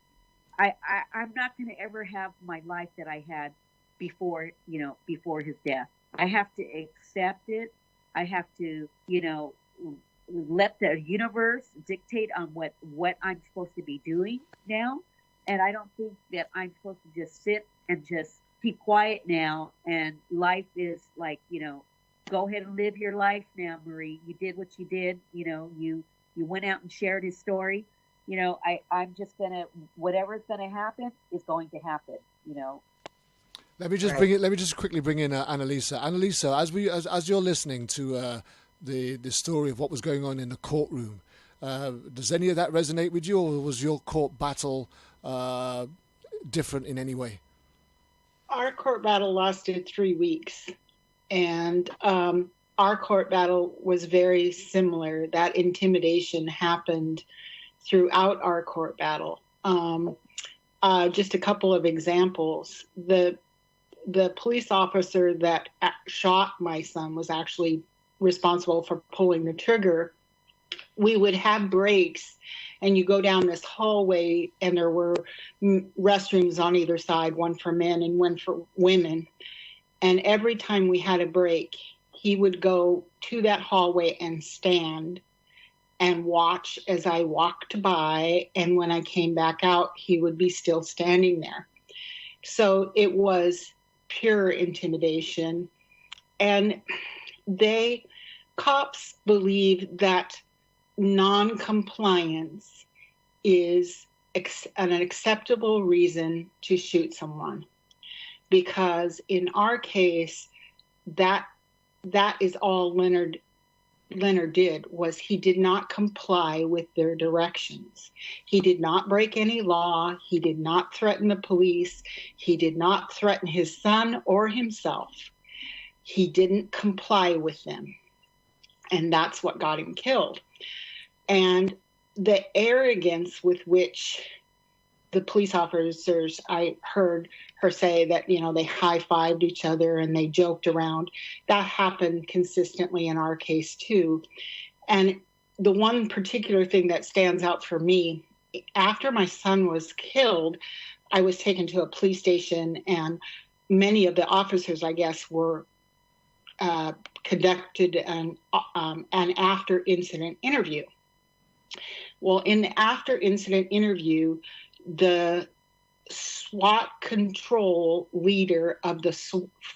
I'm not going to ever have my life that I had before his death. I have to accept it. I have to, let the universe dictate on what I'm supposed to be doing now. And I don't think that I'm supposed to just sit and just keep quiet now. And life is like, go ahead and live your life now, Marie. You did what you did. You went out and shared his story. I'm just whatever's gonna happen is going to happen. Let me just quickly bring in Annalesa. Annalesa, as you're listening to the story of what was going on in the courtroom, does any of that resonate with you, or was your court battle different in any way? Our court battle lasted 3 weeks, and our court battle was very similar. That intimidation happened throughout our court battle. Just a couple of examples. The police officer that shot my son was actually responsible for pulling the trigger. We would have breaks, and you go down this hallway, and there were restrooms on either side, one for men and one for women. And every time we had a break, he would go to that hallway and stand and watch as I walked by. And when I came back out, he would be still standing there. So it was pure intimidation. And cops believe that non-compliance is an acceptable reason to shoot someone. Because in our case, that is all Leonard did, was he did not comply with their directions. He did not break any law. He did not threaten the police. He did not threaten his son or himself. He didn't comply with them. And that's what got him killed. And the arrogance with which the police officers, I heard her say that, they high-fived each other and they joked around. That happened consistently in our case too. And the one particular thing that stands out for me, after my son was killed, I was taken to a police station, and many of the officers, I guess, were conducted an after incident interview. Well, in the after incident interview, the SWAT control leader of the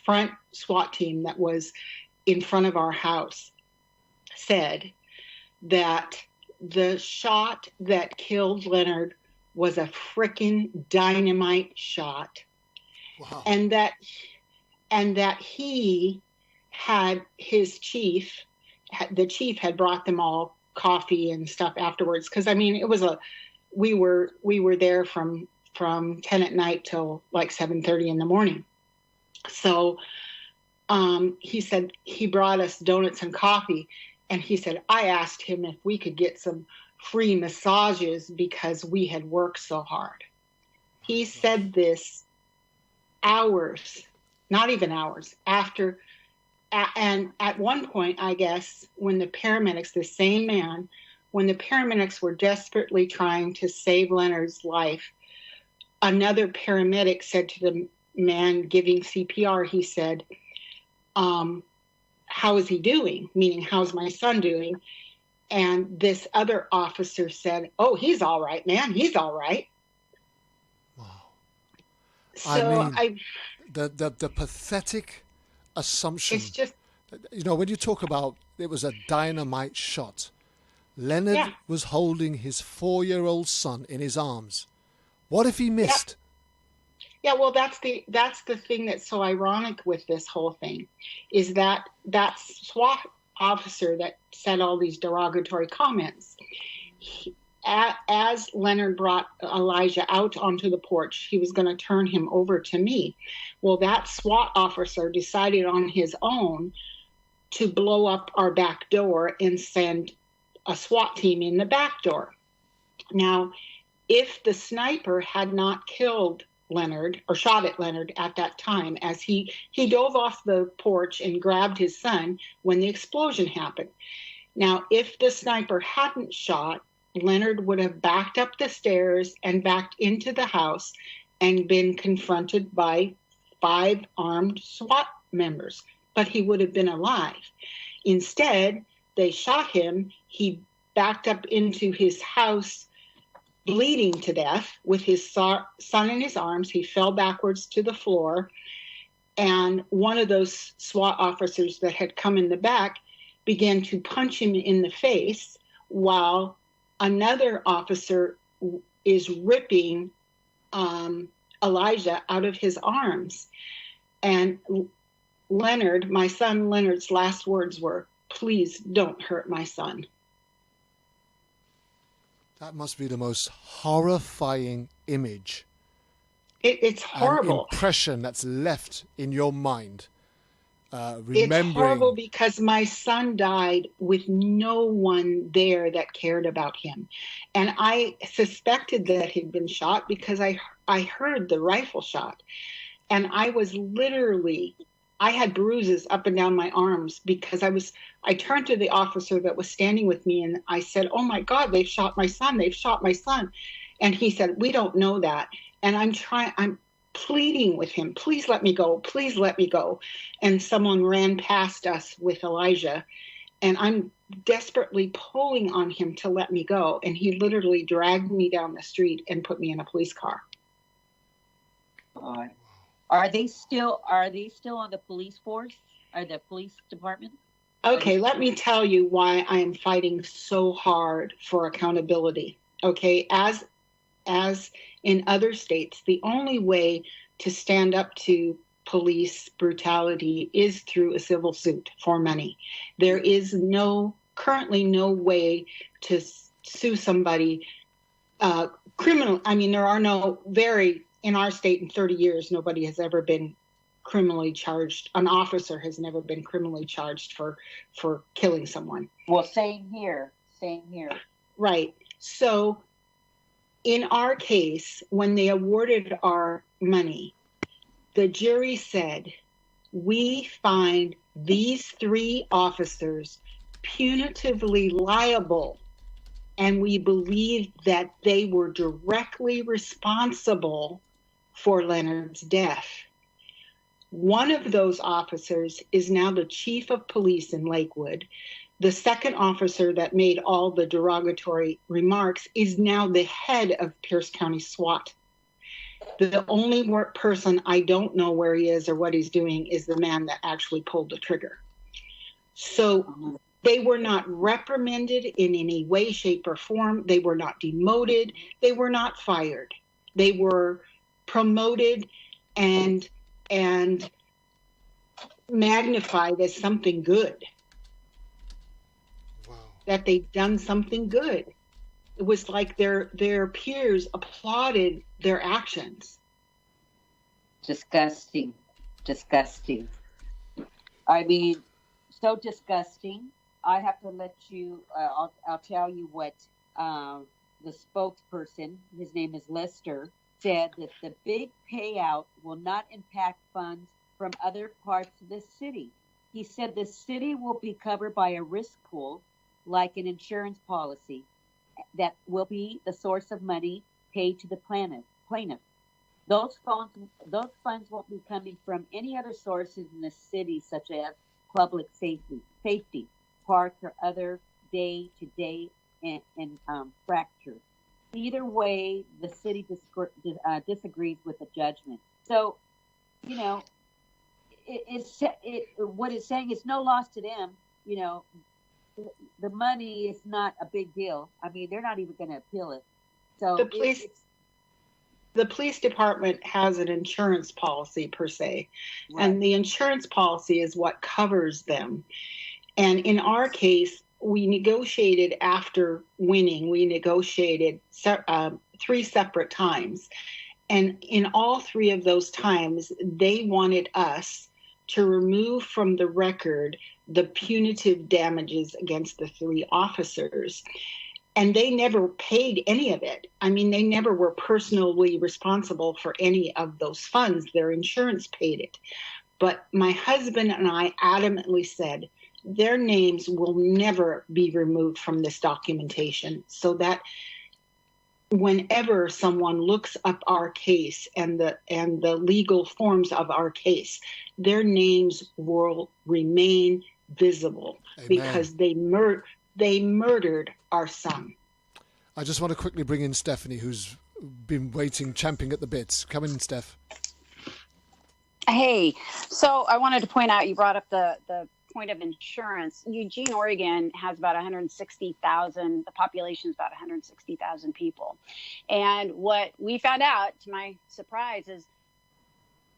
front SWAT team that was in front of our house said that the shot that killed Leonard was a frickin' dynamite shot. Wow. And that he had his chief, the chief had brought them all coffee and stuff afterwards. Cause I mean, it was we were there from 10 at night till like 7:30 in the morning. So, he said he brought us donuts and coffee, and he said, I asked him if we could get some free massages because we had worked so hard. He said this hours, not even hours after. And at one point, I guess, when the paramedics, the same man, when the paramedics were desperately trying to save Leonard's life, another paramedic said to the man giving CPR, he said, how is he doing? Meaning, how's my son doing? And this other officer said, oh, he's all right, man. He's all right. Wow. So the pathetic assumption. It's just, when you talk about it was a dynamite shot, Leonard was holding his 4-year-old son in his arms. What if he missed? Yeah, well, that's the thing that's so ironic with this whole thing, is that SWAT officer that said all these derogatory comments, as Leonard brought Elijah out onto the porch, he was going to turn him over to me. Well, that SWAT officer decided on his own to blow up our back door and send a SWAT team in the back door. Now, if the sniper had not killed Leonard or shot at Leonard at that time, as he dove off the porch and grabbed his son when the explosion happened. Now, if the sniper hadn't shot, Leonard would have backed up the stairs and backed into the house and been confronted by 5 armed SWAT members, but he would have been alive. Instead, they shot him. He backed up into his house, bleeding to death with his son in his arms. He fell backwards to the floor. And one of those SWAT officers that had come in the back began to punch him in the face while another officer is ripping Elijah out of his arms. And Leonard, my son Leonard's last words were, "Please don't hurt my son." That must be the most horrifying image. It's horrible. An impression that's left in your mind. Remembering. It's horrible because my son died with no one there that cared about him. And I suspected that he'd been shot because I heard the rifle shot. And I was literally, I had bruises up and down my arms because I turned to the officer that was standing with me and I said, "Oh my God, they've shot my son. They've shot my son." And he said, "We don't know that." And I'm pleading with him, "Please let me go. Please let me go." And someone ran past us with Elijah and I'm desperately pulling on him to let me go. And he literally dragged me down the street and put me in a police car. Are they still on the police force or the police department? Okay, let me tell you why I am fighting so hard for accountability. Okay, as in other states, the only way to stand up to police brutality is through a civil suit for money. There is currently no way to sue somebody criminal. I mean, there are in our state in 30 years, nobody has ever been criminally charged. An officer has never been criminally charged for killing someone. Well, same here. Right. So in our case, when they awarded our money, the jury said, "We find these 3 officers punitively liable, and we believe that they were directly responsible for Leonard's death." One of those officers is now the chief of police in Lakewood. The second officer that made all the derogatory remarks is now the head of Pierce County SWAT. The only person I don't know where he is or what he's doing is the man that actually pulled the trigger. So They were not reprimanded in any way, shape, or form. They were not demoted. They were not fired. They were promoted and magnified as something good. Wow. That they'd done something good. It was like their peers applauded their actions. Disgusting. Disgusting. I mean, so disgusting. I have to let you, I'll tell you what the spokesperson, his name is Lester, said that the big payout will not impact funds from other parts of the city. He said the city will be covered by a risk pool, like an insurance policy, that will be the source of money paid to the plaintiff. Those funds won't be coming from any other sources in the city, such as public safety, parks, or other day-to-day and fractures. Either way, the city disagrees with the judgment. So, you know, what it's saying is no loss to them. You know, the money is not a big deal. I mean, they're not even going to appeal it. So the police department has an insurance policy per se, right. And the insurance policy is what covers them. And in our case, we negotiated after winning. We negotiated 3 separate times. And in all 3 of those times, they wanted us to remove from the record the punitive damages against the 3 officers. And they never paid any of it. I mean, they never were personally responsible for any of those funds. Their insurance paid it. But my husband and I adamantly said, their names will never be removed from this documentation, so that whenever someone looks up our case and the legal forms of our case, their names will remain visible. Amen. Because they murdered our son. I just want to quickly bring in Stephanie, who's been waiting, champing at the bits. Come in, Steph. Hey, so I wanted to point out, you brought up the point of insurance. Eugene, Oregon has about 160,000, the population is about 160,000 people. And what we found out, to my surprise, is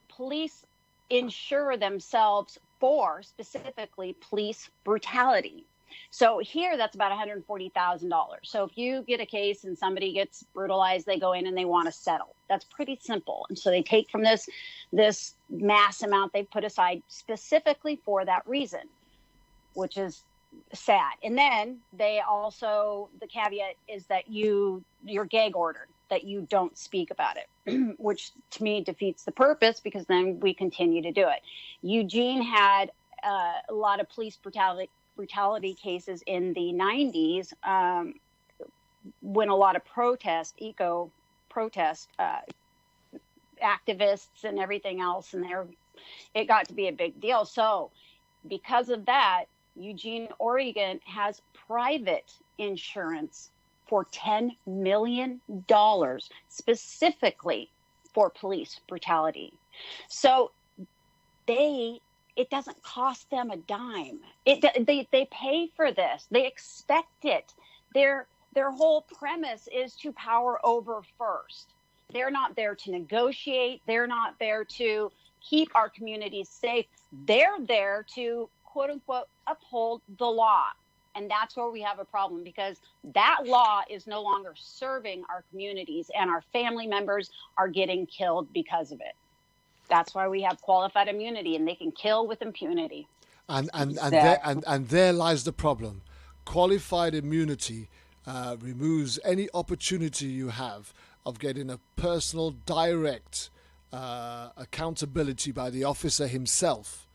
police insure themselves for specifically police brutality. So here, that's about $140,000. So if you get a case and somebody gets brutalized, they go in and they want to settle. That's pretty simple. And so they take from this mass amount they've put aside specifically for that reason, which is sad. And then they also, the caveat is that you're gag ordered, that you don't speak about it, which to me defeats the purpose, because then we continue to do it. Eugene had a lot of police brutality cases in the 90s when a lot of eco protest activists and everything else, and it got to be a big deal. So because of that, Eugene, Oregon has private insurance for $10 million specifically for police brutality. So it doesn't cost them a dime. They pay for this. They expect it. Their whole premise is to power over first. They're not there to negotiate. They're not there to keep our communities safe. They're there to, quote unquote, uphold the law. And that's where we have a problem, because that law is no longer serving our communities, and our family members are getting killed because of it. That's why we have qualified immunity, and they can kill with impunity. And there lies the problem. Qualified immunity removes any opportunity you have of getting a personal, direct accountability by the officer himself.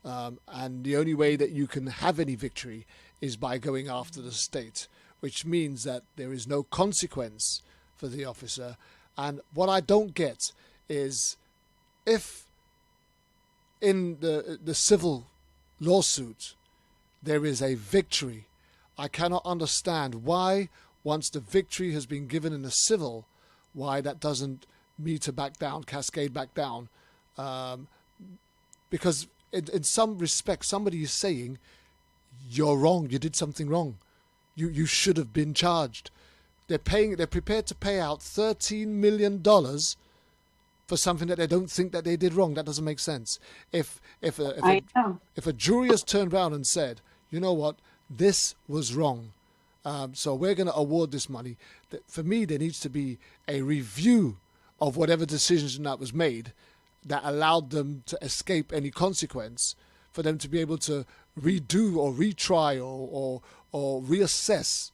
And the only way that you can have any victory is by going after the state, which means that there is no consequence for the officer. And what I don't get is, if in the civil lawsuit there is a victory, I cannot understand why, once the victory has been given in the civil, why that doesn't meter back down, cascade back down. Because in some respect, somebody is saying, you're wrong. You did something wrong. You should have been charged. They're prepared to pay out $13 million for something that they don't think that they did wrong. That doesn't make sense. If a jury has turned around and said, you know what, this was wrong, so we're going to award this money. For me, there needs to be a review of whatever decision that was made that allowed them to escape any consequence, for them to be able to redo or retry or reassess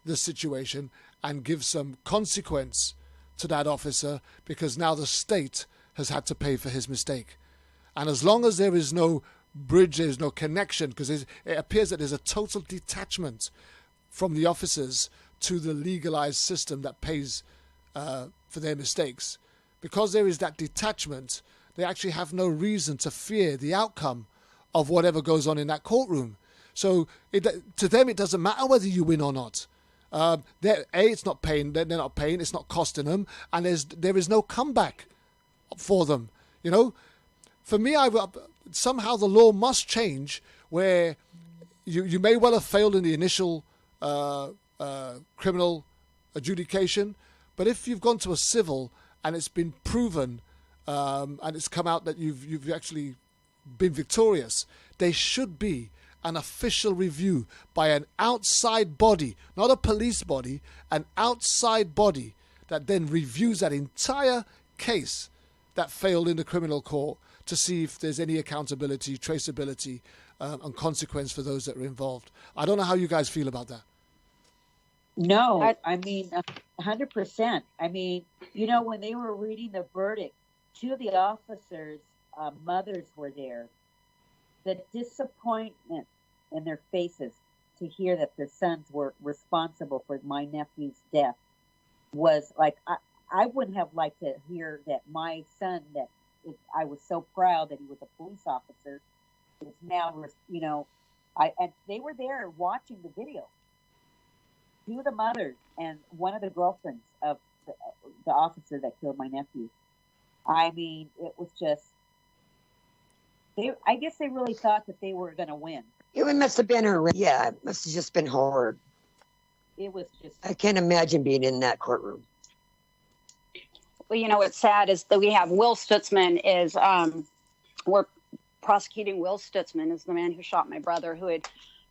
the situation and give some consequence to that officer, because now the state has had to pay for his mistake. And as long as there is no bridge, there's no connection, because it appears that there's a total detachment from the officers to the legalized system that pays for their mistakes. Because there is that detachment, they actually have no reason to fear the outcome of whatever goes on in that courtroom. So to them, it doesn't matter whether you win or not. It's not paying. They're not paying. It's not costing them, and there is no comeback for them. You know, for me, somehow the law must change where you may well have failed in the initial criminal adjudication, but if you've gone to a civil and it's been proven and it's come out that you've actually been victorious, there should be an official review by an outside body, not a police body, an outside body that then reviews that entire case that failed in the criminal court to see if there's any accountability, traceability, and consequence for those that are involved. I don't know how you guys feel about that. No, I mean, 100%. I mean, you know, when they were reading the verdict, two of the officers' mothers were there. The disappointment in their faces to hear that their sons were responsible for my nephew's death was like, I wouldn't have liked to hear that my son, I was so proud that he was a police officer, is now, you know, and they were there watching the video. Two of the mothers and one of the girlfriends of the officer that killed my nephew. I mean, it was just, I guess they really thought that they were going to win. It must have been it must have just been horrid. It was just. I can't imagine being in that courtroom. Well, you know, what's sad is that we have Will Stutzman we're prosecuting Will Stutzman is the man who shot my brother, who had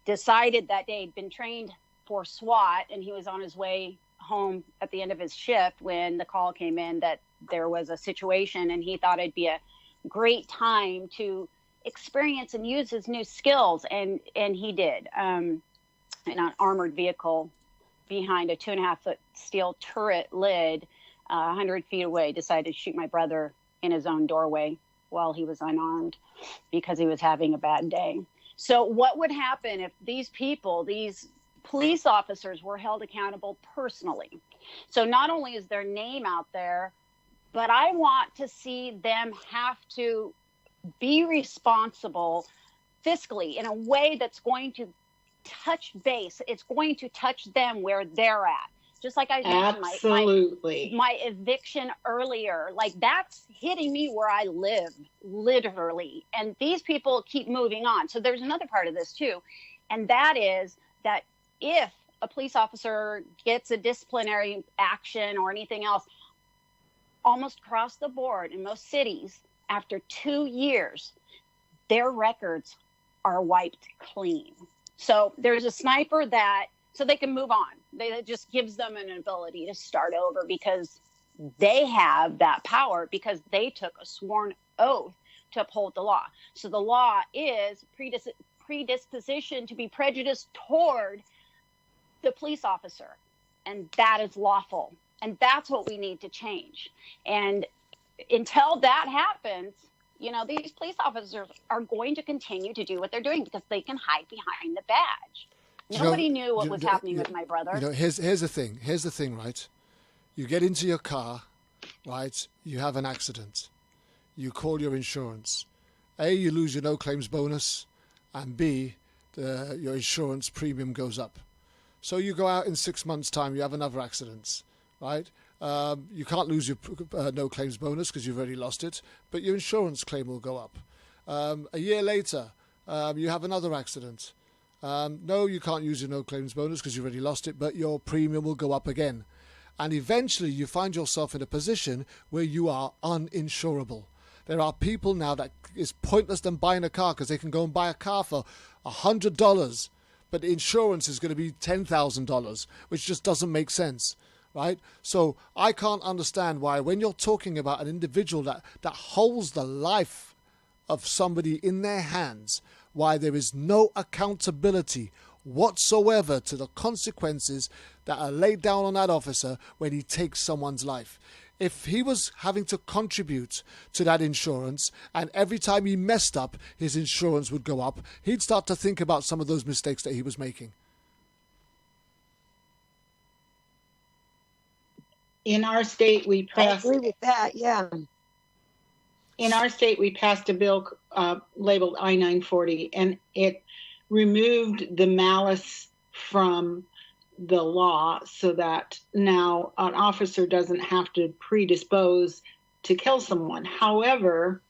decided that day he'd been trained for SWAT, and he was on his way home at the end of his shift when the call came in that there was a situation, and he thought it'd be a great time to experience and use his new skills, and he did. In an armored vehicle behind a 2.5-foot steel turret lid, 100 feet away, decided to shoot my brother in his own doorway while he was unarmed because he was having a bad day. So what would happen if these people, these police officers, were held accountable personally? So not only is their name out there, but I want to see them have to be responsible fiscally in a way that's going to touch base. It's going to touch them where they're at. Just like I mentioned, my eviction earlier, like that's hitting me where I live, literally. And these people keep moving on. So there's another part of this too. And that is that if a police officer gets a disciplinary action or anything else, almost across the board in most cities, after 2 years, their records are wiped clean. So there's a sniper so they can move on. It just gives them an ability to start over because they have that power because they took a sworn oath to uphold the law. So the law is predisposition to be prejudiced toward the police officer, and that is lawful. And that's what we need to change. And until that happens, you know, these police officers are going to continue to do what they're doing because they can hide behind the badge. Nobody knew what was happening with my brother. You know, here's the thing. Here's the thing, right? You get into your car, right? You have an accident. You call your insurance. A, you lose your no claims bonus, and B, your insurance premium goes up. So you go out in 6 months' time, you have another accident, right? You can't lose your no claims bonus because you've already lost it, but your insurance claim will go up. A year later, you have another accident. no, you can't use your no claims bonus because you already lost it, but your premium will go up again. And eventually you find yourself in a position where you are uninsurable. There are people now that it's pointless them buying a car because they can go and buy a car for $100, but the insurance is going to be $10,000, which just doesn't make sense, right? So I can't understand why when you're talking about an individual that holds the life of somebody in their hands, why there is no accountability whatsoever to the consequences that are laid down on that officer when he takes someone's life. If he was having to contribute to that insurance and every time he messed up, his insurance would go up, he'd start to think about some of those mistakes that he was making. In our state, we passed... I agree with that, yeah. In our state, we passed a bill labeled I-940, and it removed the malice from the law so that now an officer doesn't have to predispose to kill someone. However,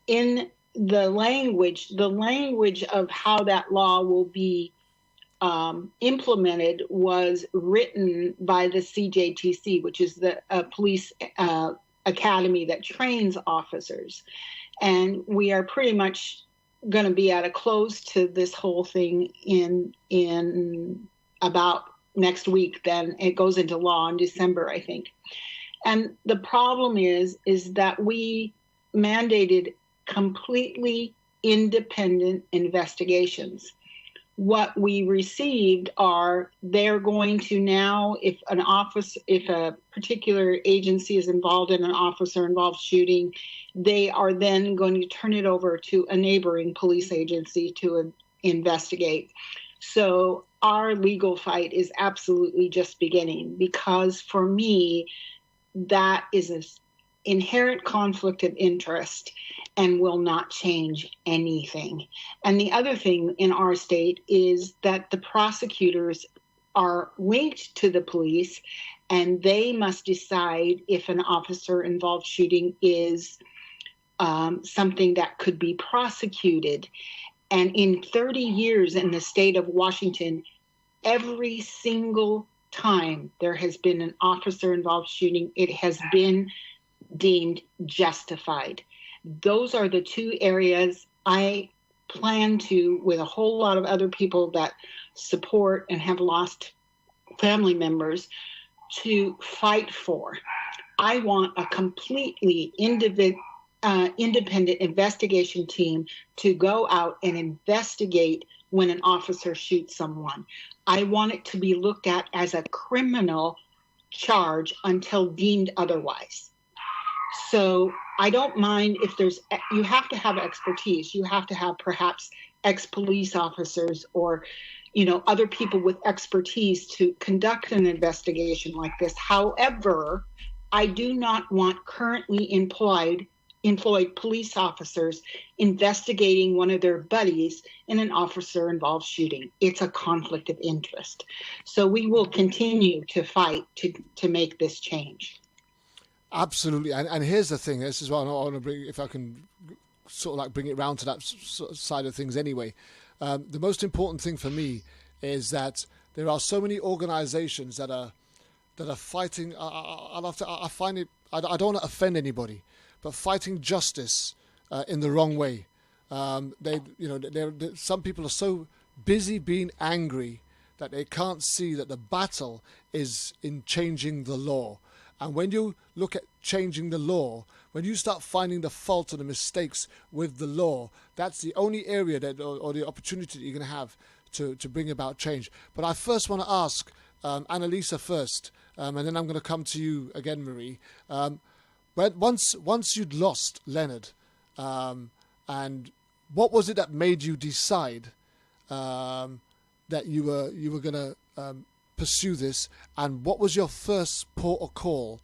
in the language of how that law will be implemented was written by the CJTC, which is the police academy that trains officers. And we are pretty much going to be at a close to this whole thing in about next week. Then it goes into law in December, I think. And the problem is that we mandated completely independent investigations. What we received are they're going to now, if a particular agency is involved in an officer-involved shooting, they are then going to turn it over to a neighboring police agency to investigate. So our legal fight is absolutely just beginning, because for me, that is an inherent conflict of interest and will not change anything. And the other thing in our state is that the prosecutors are linked to the police, and they must decide if an officer-involved shooting is something that could be prosecuted. And in 30 years in the state of Washington, every single time there has been an officer-involved shooting, it has been deemed justified. Those are the two areas I plan to, with a whole lot of other people that support and have lost family members, to fight for. I want a completely independent investigation team to go out and investigate when an officer shoots someone. I want it to be looked at as a criminal charge until deemed otherwise. So I don't mind if you have to have expertise. You have to have perhaps ex-police officers or, other people with expertise to conduct an investigation like this. However, I do not want currently employed police officers investigating one of their buddies in an officer-involved shooting. It's a conflict of interest. So we will continue to fight to make this change. Absolutely. And here's the thing. This is what I want to bring, if I can sort of like bring it round to that side of things anyway. The most important thing for me is that there are so many organizations that are fighting. I find it, I don't want to offend anybody, but fighting justice in the wrong way. Some people are so busy being angry that they can't see that the battle is in changing the law. And when you look at changing the law, when you start finding the fault or the mistakes with the law, that's the only area that, or the opportunity that you're going to have to bring about change. But I first want to ask Annalesa first, and then I'm going to come to you again, Marie. But once you'd lost Leonard, and what was it that made you decide that you were going to pursue this, and what was your first port of call?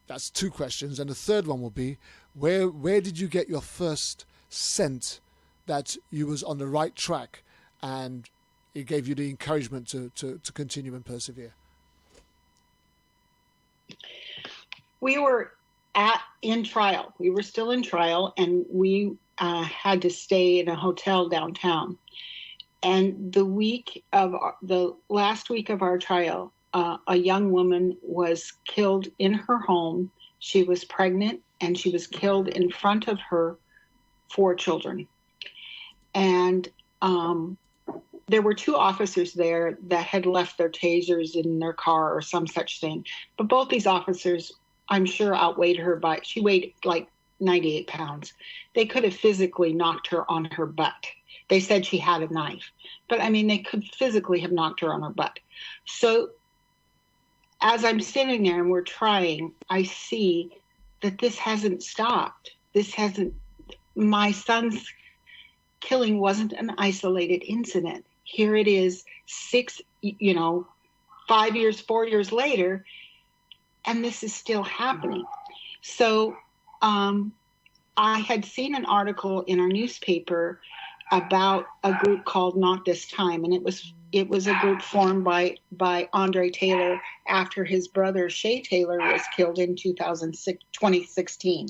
That's two questions, and the third one will be where did you get your first scent that you was on the right track, and it gave you the encouragement to continue and persevere? We were in trial. We were still in trial, and we had to stay in a hotel downtown. And the last week of our trial, a young woman was killed in her home. She was pregnant, and she was killed in front of her 4 children. And there were 2 officers there that had left their tasers in their car or some such thing. But both these officers, I'm sure, outweighed her she weighed like 98 pounds. They could have physically knocked her on her butt. They said she had a knife. But, I mean, they could physically have knocked her on her butt. So as I'm sitting there and we're trying, I see that this hasn't stopped. My son's killing wasn't an isolated incident. Here it is 5 years, 4 years later, and this is still happening. So I had seen an article in our newspaper about a group called Not This Time, and it was a group formed by Andre Taylor after his brother Shay Taylor was killed in 2016.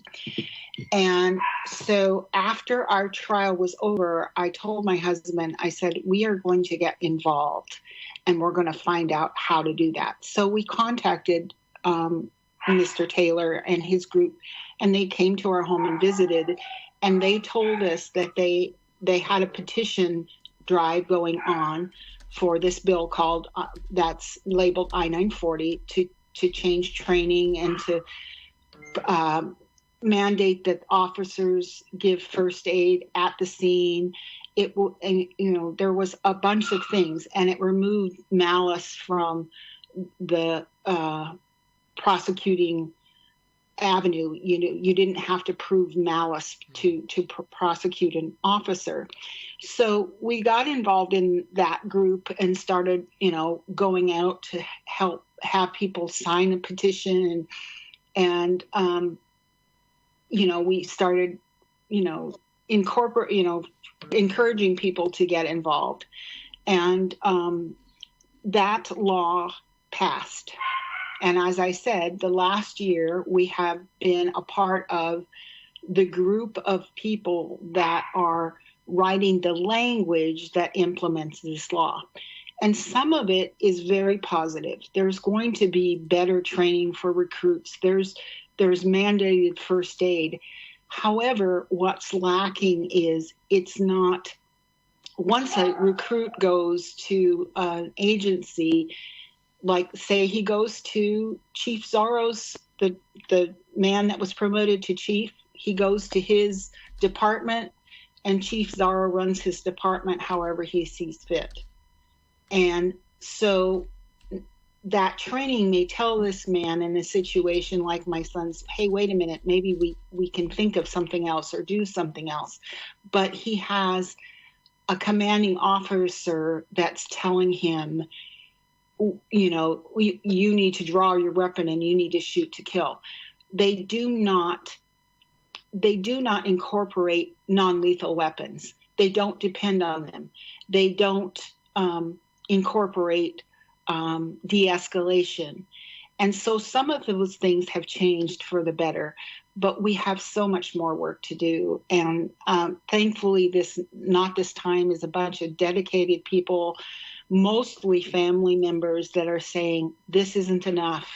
And so after our trial was over, I told my husband, I said, we are going to get involved and we're going to find out how to do that. So we contacted Mr. Taylor and his group, and they came to our home and visited, and they told us that they had a petition drive going on for this bill called that's labeled I-940 to change training and to mandate that officers give first aid at the scene. It will, and there was a bunch of things, and it removed malice from the prosecuting avenue. You didn't have to prove malice to prosecute an officer. So we got involved in that group and started, going out to have people sign a petition, and we started, encouraging people to get involved, and that law passed. And as I said, the last year we have been a part of the group of people that are writing the language that implements this law. And some of it is very positive. There's going to be better training for recruits. There's mandated first aid. However, what's lacking is it's not, once a recruit goes to an agency, like say he goes to Chief Zorro's, the man that was promoted to chief, he goes to his department, and Chief Zorro runs his department however he sees fit. And so that training may tell this man in a situation like my son's, hey, wait a minute, maybe we can think of something else or do something else. But he has a commanding officer that's telling him, you need to draw your weapon and you need to shoot to kill. They do not incorporate non-lethal weapons. They don't depend on them. They don't incorporate de-escalation. And so some of those things have changed for the better, but we have so much more work to do. And thankfully, Not This Time is a bunch of dedicated people, mostly family members, that are saying, this isn't enough.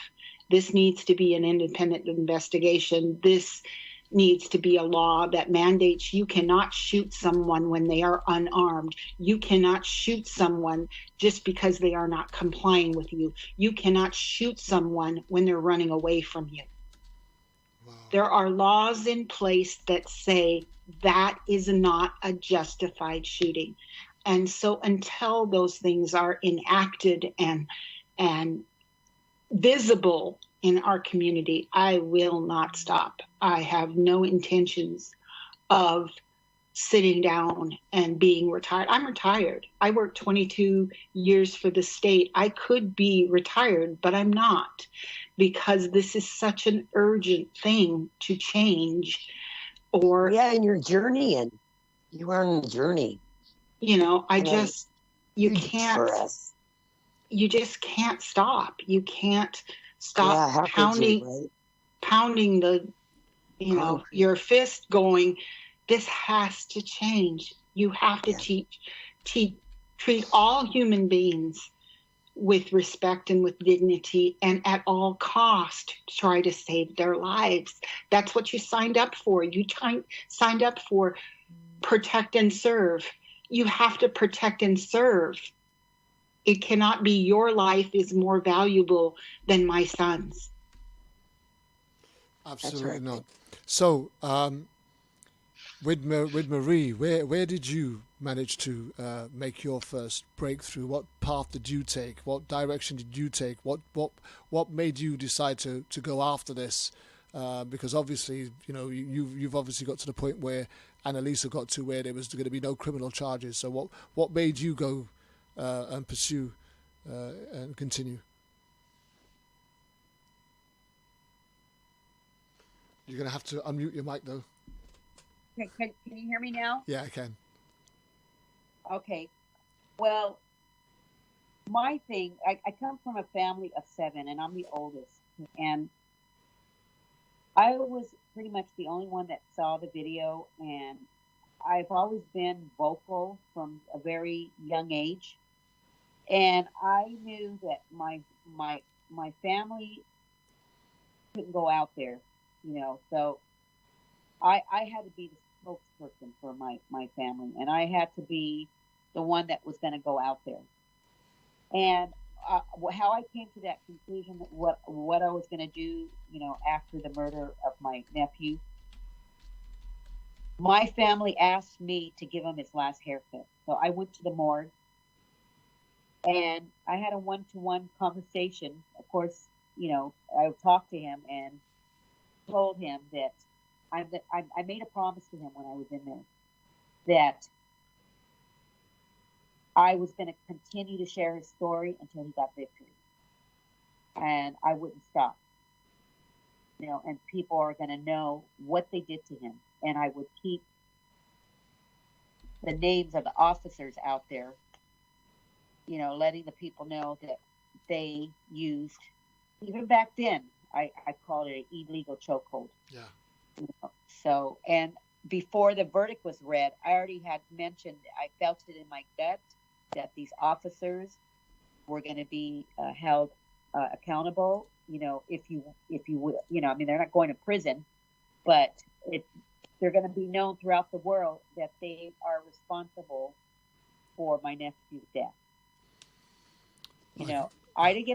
This needs to be an independent investigation. This needs to be a law that mandates you cannot shoot someone when they are unarmed. You cannot shoot someone just because they are not complying with you. You cannot shoot someone when they're running away from you. Wow. There are laws in place that say that is not a justified shooting. And so until those things are enacted and visible in our community, I will not stop. I have no intentions of sitting down and being retired. I'm retired. I worked 22 years for the state. I could be retired, but I'm not, because this is such an urgent thing to change. And you're journeying. You are on the journey. You just can't stop. You can't stop pounding the, your fist going, This has to change. You have to treat all human beings with respect and with dignity, and at all cost try to save their lives. That's what you signed up for. You signed up for protect and serve. You have to protect and serve. It cannot be your life is more valuable than my son's. Absolutely not. So, with Marie, where did you manage to make your first breakthrough? What path did you take? What direction did you take? What made you decide to go after this? Because obviously, you know, you've obviously got to the point where Annalesa got to, where there was going to be no criminal charges. So what made you go and pursue and continue? You're going to have to unmute your mic, though. Can you hear me now? Yeah, I can. Okay. Well, my thing, I come from a family of 7, and I'm the oldest. And I was pretty much the only one that saw the video, and I've always been vocal from a very young age. And I knew that my family couldn't go out there, you know, so I had to be the spokesperson for my family, and I had to be the one that was going to go out there. And how I came to that conclusion, that what I was going to do, you know, after the murder of my nephew, my family asked me to give him his last haircut. So I went to the morgue, and I had a one-to-one conversation. Of course, you know, I talked to him and told him that I made a promise to him when I was in there that I was going to continue to share his story until he got victory, and I wouldn't stop. You know, and people are going to know what they did to him, and I would keep the names of the officers out there, you know, letting the people know that they used, even back then, I called it an illegal chokehold. Yeah. You know, so, and before the verdict was read, I already had mentioned, I felt it in my gut that these officers were going to be held accountable. You know, if you will, you know, I mean, they're not going to prison, but they're going to be known throughout the world that they are responsible for my nephew's death. You know, I didn't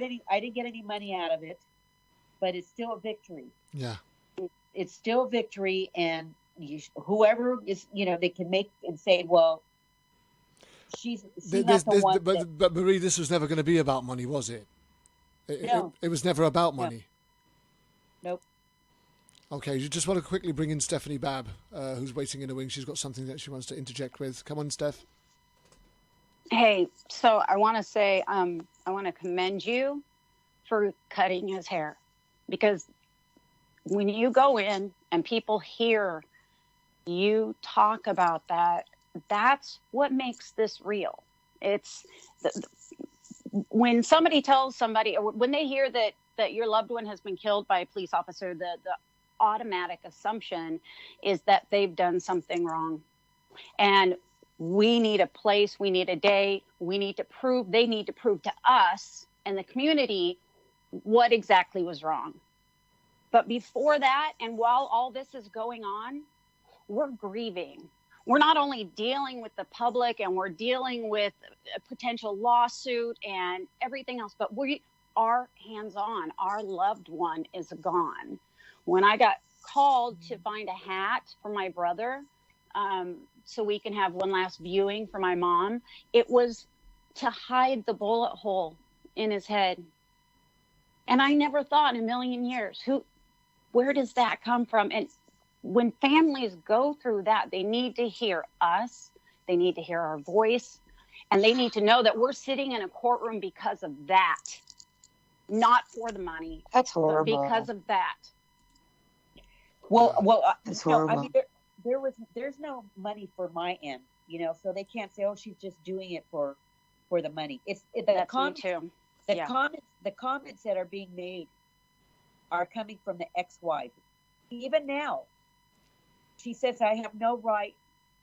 get any money out of it, but it's still a victory. Yeah. It's still a victory, and whoever is, you know, they can make and say, well, she's not the one. But Marie, this was never going to be about money, was it? No. It was never about money. Nope. Okay, you just want to quickly bring in Stephanie Babb, who's waiting in the wing. She's got something that she wants to interject with. Come on, Steph. Hey, so I want to say, I want to commend you for cutting his hair, because when you go in and people hear you talk about that, that's what makes this real. It's when somebody tells somebody, or when they hear that your loved one has been killed by a police officer, the automatic assumption is that they've done something wrong. And we need a place, we need a day, they need to prove to us and the community what exactly was wrong. But before that, and while all this is going on, we're grieving. We're not only dealing with the public, and we're dealing with a potential lawsuit and everything else, but we are hands-on. Our loved one is gone. When I got called to find a hat for my brother, so we can have one last viewing for my mom, it was to hide the bullet hole in his head. And I never thought in a million years, where does that come from? And when families go through that, they need to hear us, they need to hear our voice, and they need to know that we're sitting in a courtroom because of that, not for the money. That's horrible. But because of that. That's horrible. I mean, there's no money for my end, you know, so they can't say, oh, she's just doing it for the money. The comments that are being made are coming from the ex-wife. Even now, she says, I have no right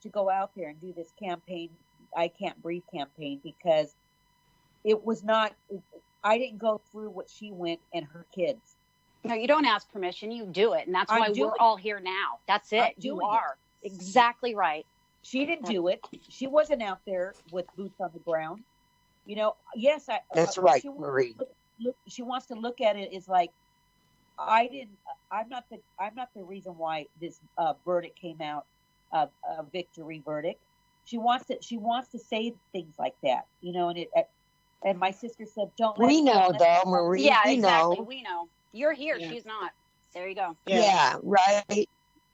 to go out there and do this campaign, I Can't Breathe campaign, because it was not, I didn't go through what she went and her kids. No, you don't ask permission. You do it. And that's why we're all here now. That's it. You are exactly right. She didn't do it. She wasn't out there with boots on the ground. You know, yes, that's right, Marie. She wants to look at it as like, I'm not the reason why this verdict came out, a victory verdict. She wants to say things like that, you know, and my sister said, don't. We know though, Marie. Yeah, we exactly. know. We know. You're here. Yeah. She's not. There you go. Yeah, right.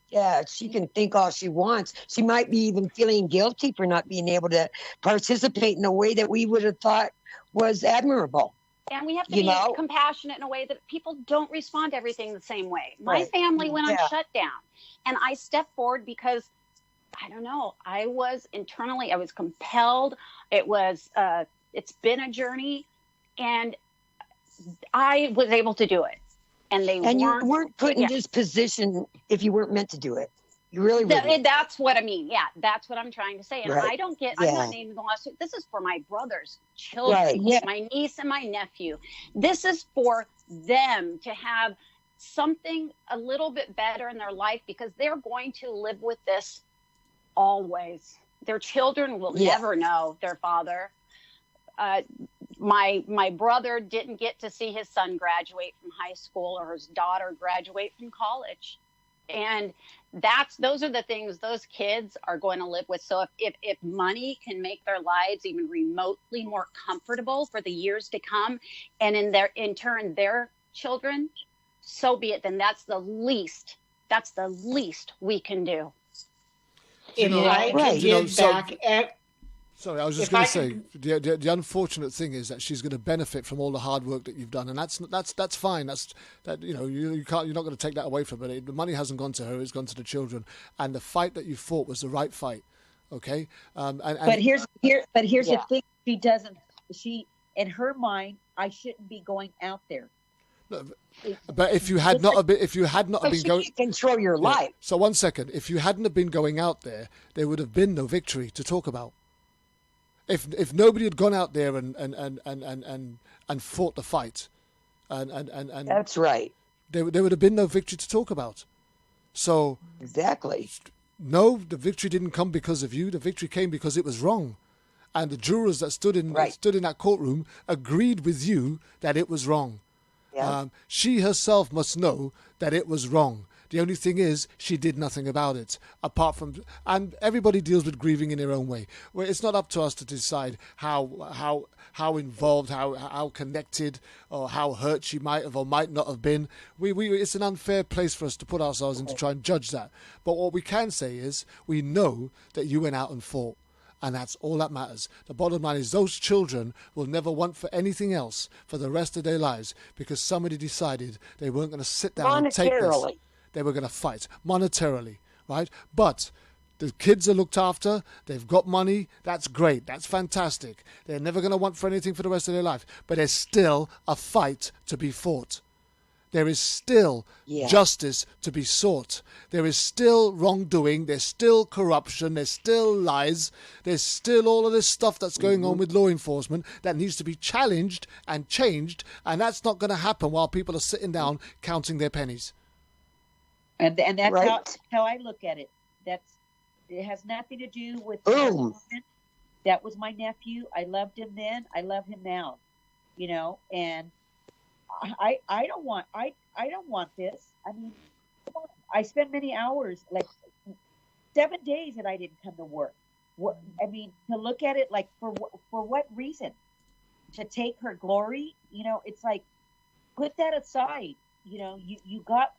Yeah, she can think all she wants. She might be even feeling guilty for not being able to participate in a way that we would have thought was admirable. And we have to be compassionate in a way that people don't respond to everything the same way. My family went on shutdown, and I stepped forward because, I don't know, I was compelled. It's been a journey, and I was able to do it. And you weren't put in this position if you weren't meant to do it. You really wouldn't. That's what I mean. Yeah, that's what I'm trying to say. And I don't get, I'm not naming the lawsuit. This is for my brother's children, my niece and my nephew. This is for them to have something a little bit better in their life, because they're going to live with this always. Their children will never know their father. My brother didn't get to see his son graduate from high school or his daughter graduate from college. And those are the things those kids are going to live with. So if money can make their lives even remotely more comfortable for the years to come, and in turn their children, so be it. Then that's the least we can do. Sorry, I was just going to say, the unfortunate thing is that she's going to benefit from all the hard work that you've done, and that's fine. You're not going to take that away from her. The money hasn't gone to her; it's gone to the children. And the fight that you fought was the right fight. Okay. But here's the thing: she in her mind, I shouldn't be going out there. But if you had not been going, control your life. So 1 second, if you hadn't have been going out there would have been no victory to talk about. If nobody had gone out there and fought the fight, and that's right, there would have been no victory to talk about. So exactly, no, the victory didn't come because of you. The victory came because it was wrong, and the jurors that stood in that courtroom agreed with you that it was wrong. Yeah. She herself must know that it was wrong. The only thing is, she did nothing about it, apart from, and everybody deals with grieving in their own way. Well, it's not up to us to decide how involved, how connected, or how hurt she might have or might not have been. It's an unfair place for us to put ourselves in to try and judge that. But what we can say is, we know that you went out and fought. And that's all that matters. The bottom line is those children will never want for anything else for the rest of their lives, because somebody decided they weren't going to sit down and take this. They were going to fight monetarily, right? But the kids are looked after. They've got money. That's great. That's fantastic. They're never going to want for anything for the rest of their life. But there's still a fight to be fought. There is still justice to be sought. There is still wrongdoing. There's still corruption. There's still lies. There's still all of this stuff that's going on with law enforcement that needs to be challenged and changed. And that's not going to happen while people are sitting down counting their pennies. And that's how I look at it. It has nothing to do with that was my nephew. I loved him then. I love him now. You know, and I don't want this. I mean, I spent many hours, like 7 days, that I didn't come to work. I mean, to look at it like for what reason? To take her glory? You know, it's like, put that aside. You know, you got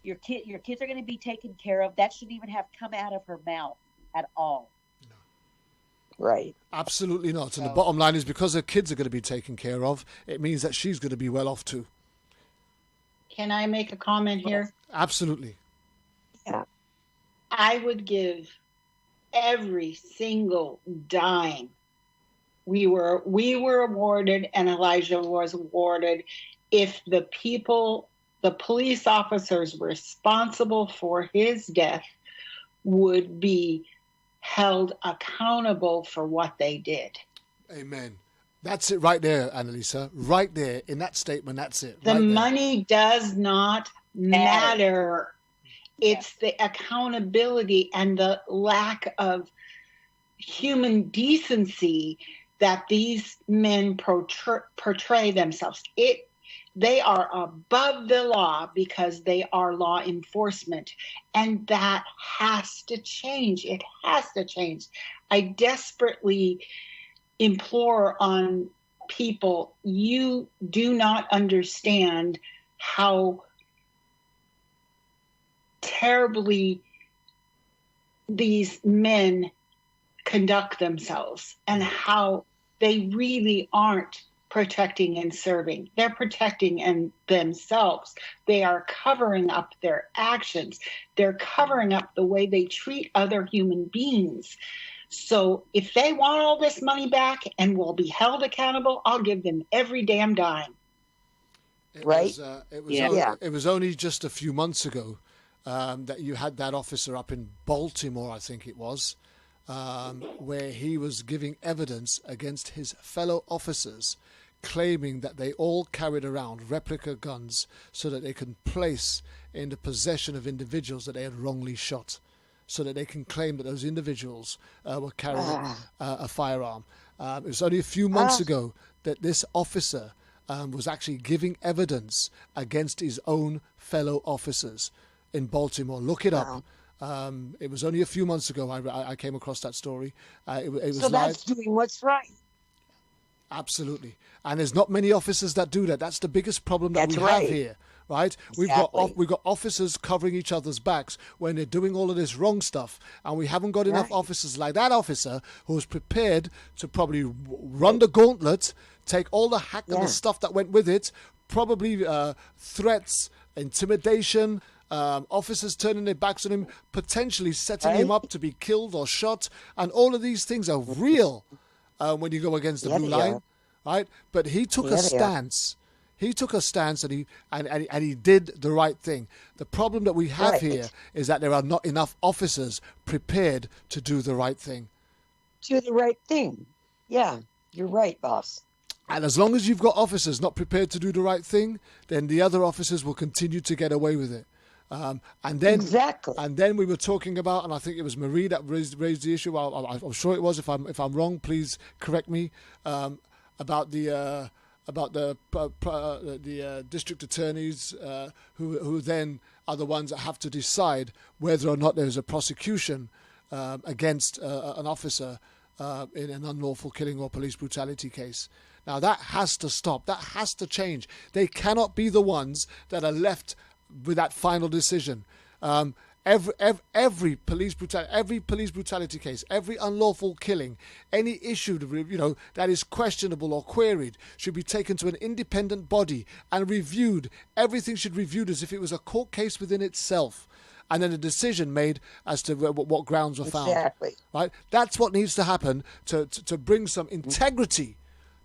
your kids are going to be taken care of. That shouldn't even have come out of her mouth at all. No. Right. Absolutely not. And the bottom line is, because her kids are going to be taken care of, it means that she's going to be well off too. Can I make a comment here? Absolutely. Yeah. I would give every single dime we were awarded, and Elijah was awarded, if the people the police officers responsible for his death would be held accountable for what they did. Amen. That's it right there, Annalesa. Right there in that statement, that's it. The right money does not matter. It's the accountability and the lack of human decency that these men portray themselves. They are above the law because they are law enforcement, and that has to change. It has to change. I desperately implore on people, you do not understand how terribly these men conduct themselves and how they really aren't protecting and serving. They're protecting themselves. They are covering up their actions. They're covering up the way they treat other human beings. So if they want all this money back and will be held accountable, I'll give them every damn dime. It was only just a few months ago that you had that officer up in Baltimore, I think it was, where he was giving evidence against his fellow officers, claiming that they all carried around replica guns so that they can place in the possession of individuals that they had wrongly shot, so that they can claim that those individuals were carrying a firearm. It was only a few months ago that this officer was actually giving evidence against his own fellow officers in Baltimore. Look it up. It was only a few months ago I came across that story. It was so that's doing what's right. Absolutely. And there's not many officers that do that. That's the biggest problem that we right. have here, right? Exactly. We've got officers covering each other's backs when they're doing all of this wrong stuff, and we haven't got enough officers like that officer who was prepared to probably run the gauntlet, take all the hack and the stuff that went with it, probably threats, intimidation, officers turning their backs on him, potentially setting him up to be killed or shot, and all of these things are real when you go against the blue line, right? But he took a stance. He took a stance, and he did the right thing. The problem that we have here is that there are not enough officers prepared to do the right thing. Do the right thing. Yeah, you're right, boss. And as long as you've got officers not prepared to do the right thing, then the other officers will continue to get away with it. And then we were talking about, and I think it was Marie that raised the issue. I'm sure it was. If I'm wrong, please correct me. About the district attorneys who then are the ones that have to decide whether or not there's a prosecution against an officer in an unlawful killing or police brutality case. Now that has to stop. That has to change. They cannot be the ones that are left with that final decision. Every police brutality case, every unlawful killing, any issue that is questionable or queried should be taken to an independent body and reviewed. Everything should be reviewed as if it was a court case within itself, and then a decision made as to what grounds were found. Exactly. Right. That's what needs to happen to bring some integrity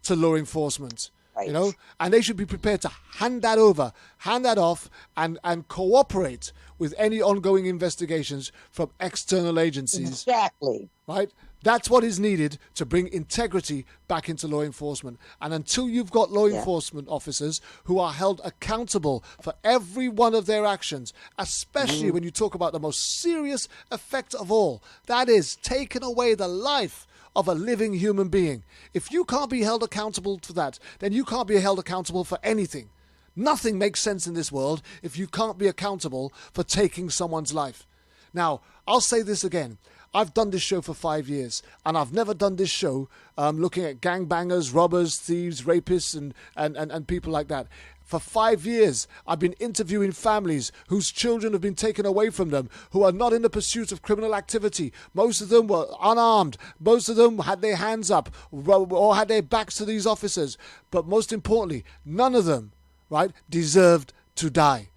to law enforcement. Right. And they should be prepared to hand that off, and cooperate with any ongoing investigations from external agencies. Exactly. Right? That's what is needed to bring integrity back into law enforcement. And until you've got law enforcement officers who are held accountable for every one of their actions, especially when you talk about the most serious effect of all, that is taking away the life of a living human being. If you can't be held accountable for that, then you can't be held accountable for anything. Nothing makes sense in this world if you can't be accountable for taking someone's life. Now, I'll say this again. I've done this show for 5 years, and I've never done this show looking at gangbangers, robbers, thieves, rapists, and people like that. For 5 years, I've been interviewing families whose children have been taken away from them, who are not in the pursuit of criminal activity. Most of them were unarmed. Most of them had their hands up or had their backs to these officers. But most importantly, none of them, right, deserved to die.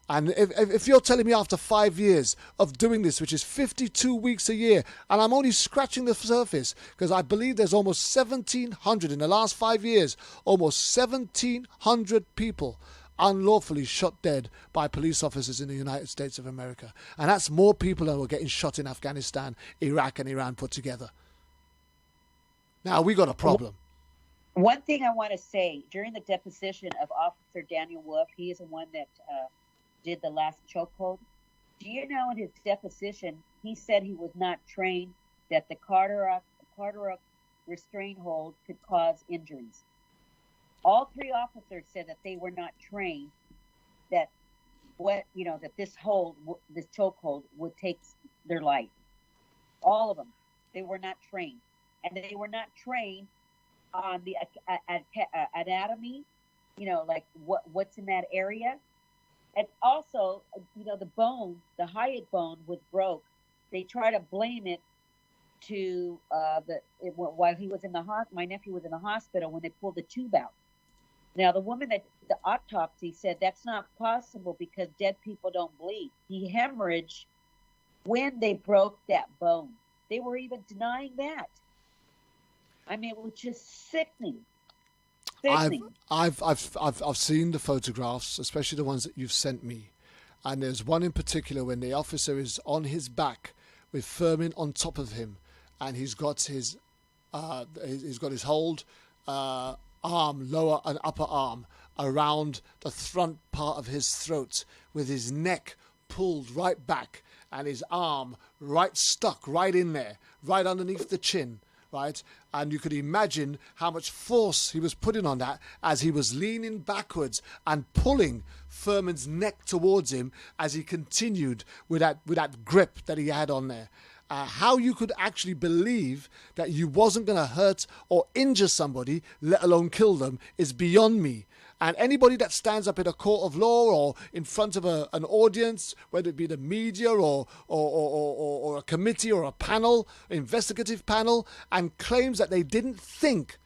And if you're telling me after 5 years of doing this, which is 52 weeks a year, and I'm only scratching the surface, because I believe there's almost 1,700 in the last 5 years, almost 1,700 people unlawfully shot dead by police officers in the United States of America. And that's more people that were getting shot in Afghanistan, Iraq, and Iran put together. Now, we got a problem. One thing I want to say, during the deposition of Officer Daniel Wolf, he is the one that did the last chokehold. Do you know in his deposition, he said he was not trained that the Carteret restraint hold could cause injuries. All three officers said that they were not trained that that this chokehold would take their life. All of them, they were not trained, and they were not trained on the anatomy, like what's in that area. And also, the bone, the hyoid bone was broke. They try to blame it to while he was in my nephew was in the hospital when they pulled the tube out. Now, the woman that the autopsy said that's not possible because dead people don't bleed. He hemorrhaged when they broke that bone. They were even denying that. I mean, it was just sickening. I've seen the photographs, especially the ones that you've sent me, and there's one in particular when the officer is on his back with Furman on top of him, and he's got his hold arm, lower and upper arm, around the front part of his throat, with his neck pulled right back and his arm stuck right in there, right underneath the chin. Right, and you could imagine how much force he was putting on that as he was leaning backwards and pulling Furman's neck towards him as he continued with that grip that he had on there. How you could actually believe that you wasn't going to hurt or injure somebody, let alone kill them, is beyond me. And anybody that stands up in a court of law or in front of an audience, whether it be the media or a committee or a panel, investigative panel, and claims that they didn't think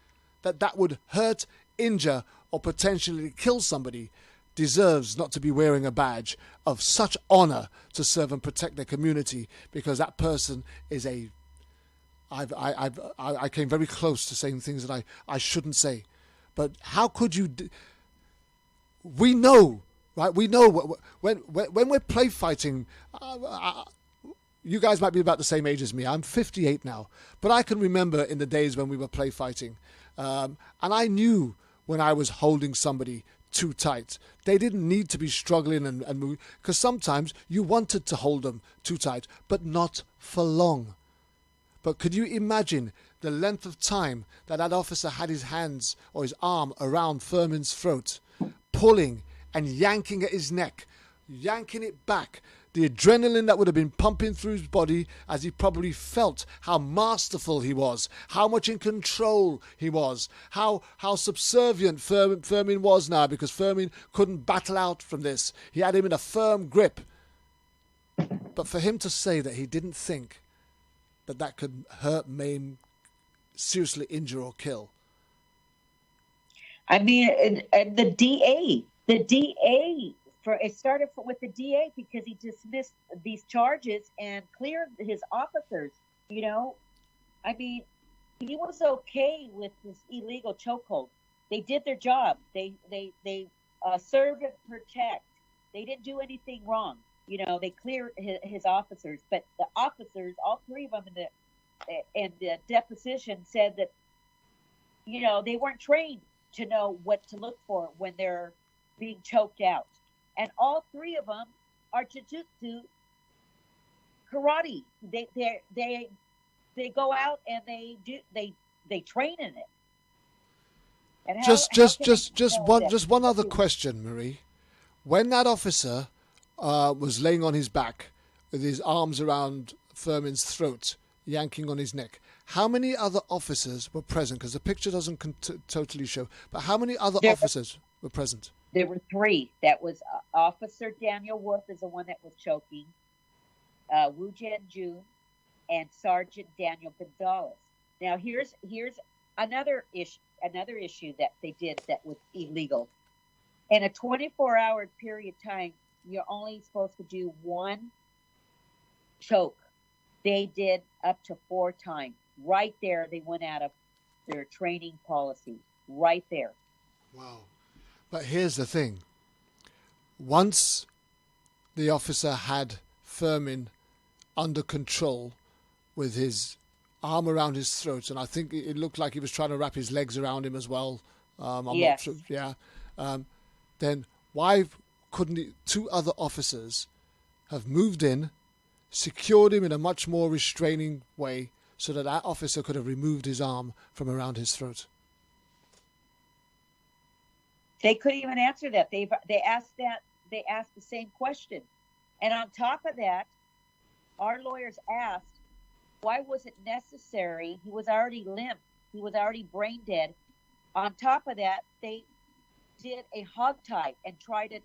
that would hurt, injure, or potentially kill somebody, deserves not to be wearing a badge of such honor to serve and protect their community, because that person is I came very close to saying things that I shouldn't say. But how could you... We know, right? We know when we're play fighting. You guys might be about the same age as me. I'm 58 now, but I can remember in the days when we were play fighting, and I knew when I was holding somebody too tight. They didn't need to be struggling and move, because sometimes you wanted to hold them too tight, but not for long. But could you imagine the length of time that officer had his hands or his arm around Furman's throat, pulling and yanking at his neck, yanking it back, the adrenaline that would have been pumping through his body as he probably felt how masterful he was, how much in control he was, how subservient Furman was now, because Furman couldn't battle out from this. He had him in a firm grip. But for him to say that he didn't think that could hurt, maim, seriously injure or kill. I mean, and the DA, it started with the DA because he dismissed these charges and cleared his officers. I mean, he was okay with this illegal chokehold. They did their job. They serve and protect. They didn't do anything wrong. They cleared his officers, but the officers, all three of them in the deposition, said that they weren't trained to know what to look for when they're being choked out. And all three of them are jiu-jitsu, karate. They go out and they train in it. And just one other question, Marie. When that officer was laying on his back with his arms around Furman's throat, yanking on his neck, how many other officers were present? Because the picture doesn't totally show. But how many other officers were present? There were three. That was Officer Daniel Wolf is the one that was choking, Wu Jian-jun, and Sergeant Daniel Gonzalez. Now here's another issue that they did that was illegal. In a 24-hour period of time, you're only supposed to do one choke. They did up to 4 times. Right there, they went out of their training policy. Right there. Wow. But here's the thing. once the officer had Fermin under control with his arm around his throat, and I think it looked like he was trying to wrap his legs around him as well. I'm not sure. Yeah. Then why couldn't the two other officers have moved in, secured him in a much more restraining way, so that that officer could have removed his arm from around his throat? They couldn't even answer that. They asked the same question. And on top of that, our lawyers asked, why was it necessary? He was already limp. He was already brain dead. On top of that, they did a hog tie and tried to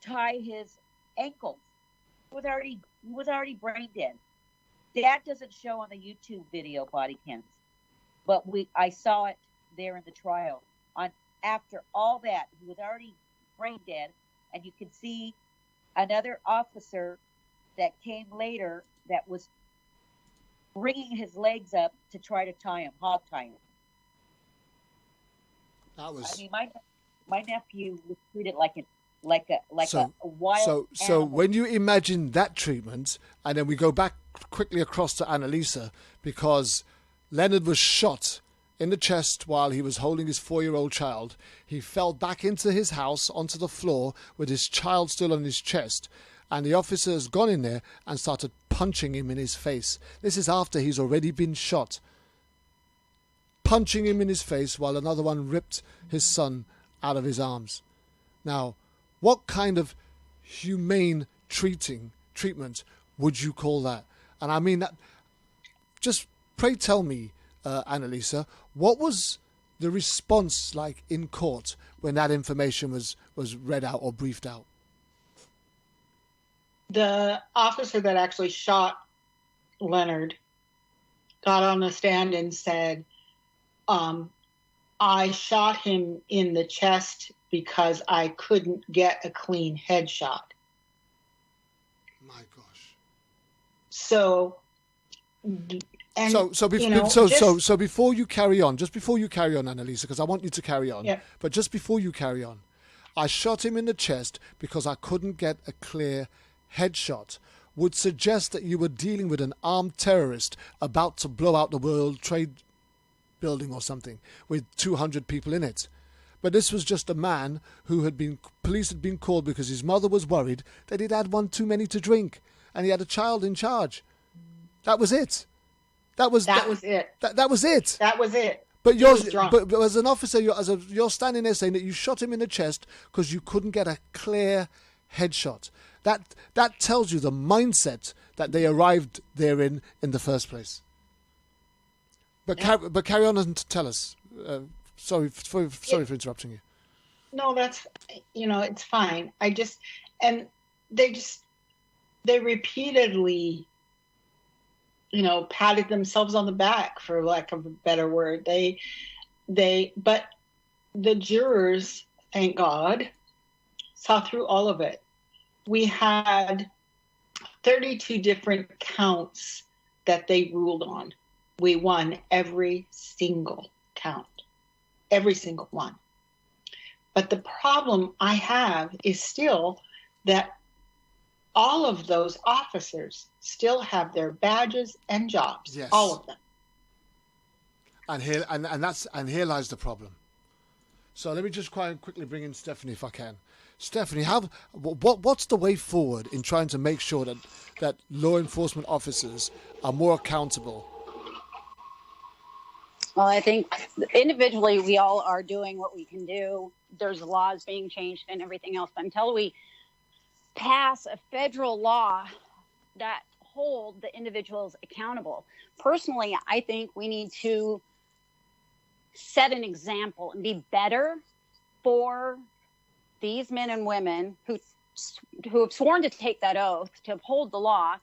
tie his ankles. He was already brain dead. That doesn't show on the YouTube video, body cams, but I saw it there in the trial. After all that, he was already brain dead, and you can see another officer that came later that was bringing his legs up to try to tie him, hog tie him. I mean, my nephew was treated like a wild So when you imagine that treatment, and then we go back quickly across to Annalesa, because Leonard was shot in the chest while he was holding his 4-year-old child. He fell back into his house onto the floor with his child still on his chest, and the officer has gone in there and started punching him in his face. This is after he's already been shot. Punching him in his face while another one ripped his son out of his arms. Now, what kind of humane treatment would you call that? And I mean that, just pray tell me, Annalesa, what was the response like in court when that information was read out or briefed out? The officer that actually shot Leonard got on the stand and said, I shot him in the chest because I couldn't get a clean headshot. My gosh. So before you carry on, Annalesa, because I want you to carry on, but just before you carry on, I shot him in the chest because I couldn't get a clear headshot, would suggest that you were dealing with an armed terrorist about to blow out the World Trade Building or something with 200 people in it. But this was just a man who police had been called because his mother was worried that he'd had one too many to drink and he had a child in charge. That was it. That was it. But as an officer, you're standing there saying that you shot him in the chest because you couldn't get a clear headshot. That tells you the mindset that they arrived therein in the first place. But carry on and tell us. Sorry for interrupting you. No, that's, it's fine. They repeatedly, patted themselves on the back, for lack of a better word. But the jurors, thank God, saw through all of it. We had 32 different counts that they ruled on. We won every single count, every single one. But the problem I have is still that all of those officers still have their badges and jobs, yes. All of them. And here lies the problem. So let me just quickly bring in Stephanie if I can. Stephanie, what's the way forward in trying to make sure that law enforcement officers are more accountable? Well, I think individually we all are doing what we can do. There's laws being changed and everything else. But until we pass a federal law that hold the individuals accountable, personally, I think we need to set an example and be better for these men and women who have sworn to take that oath to uphold the law.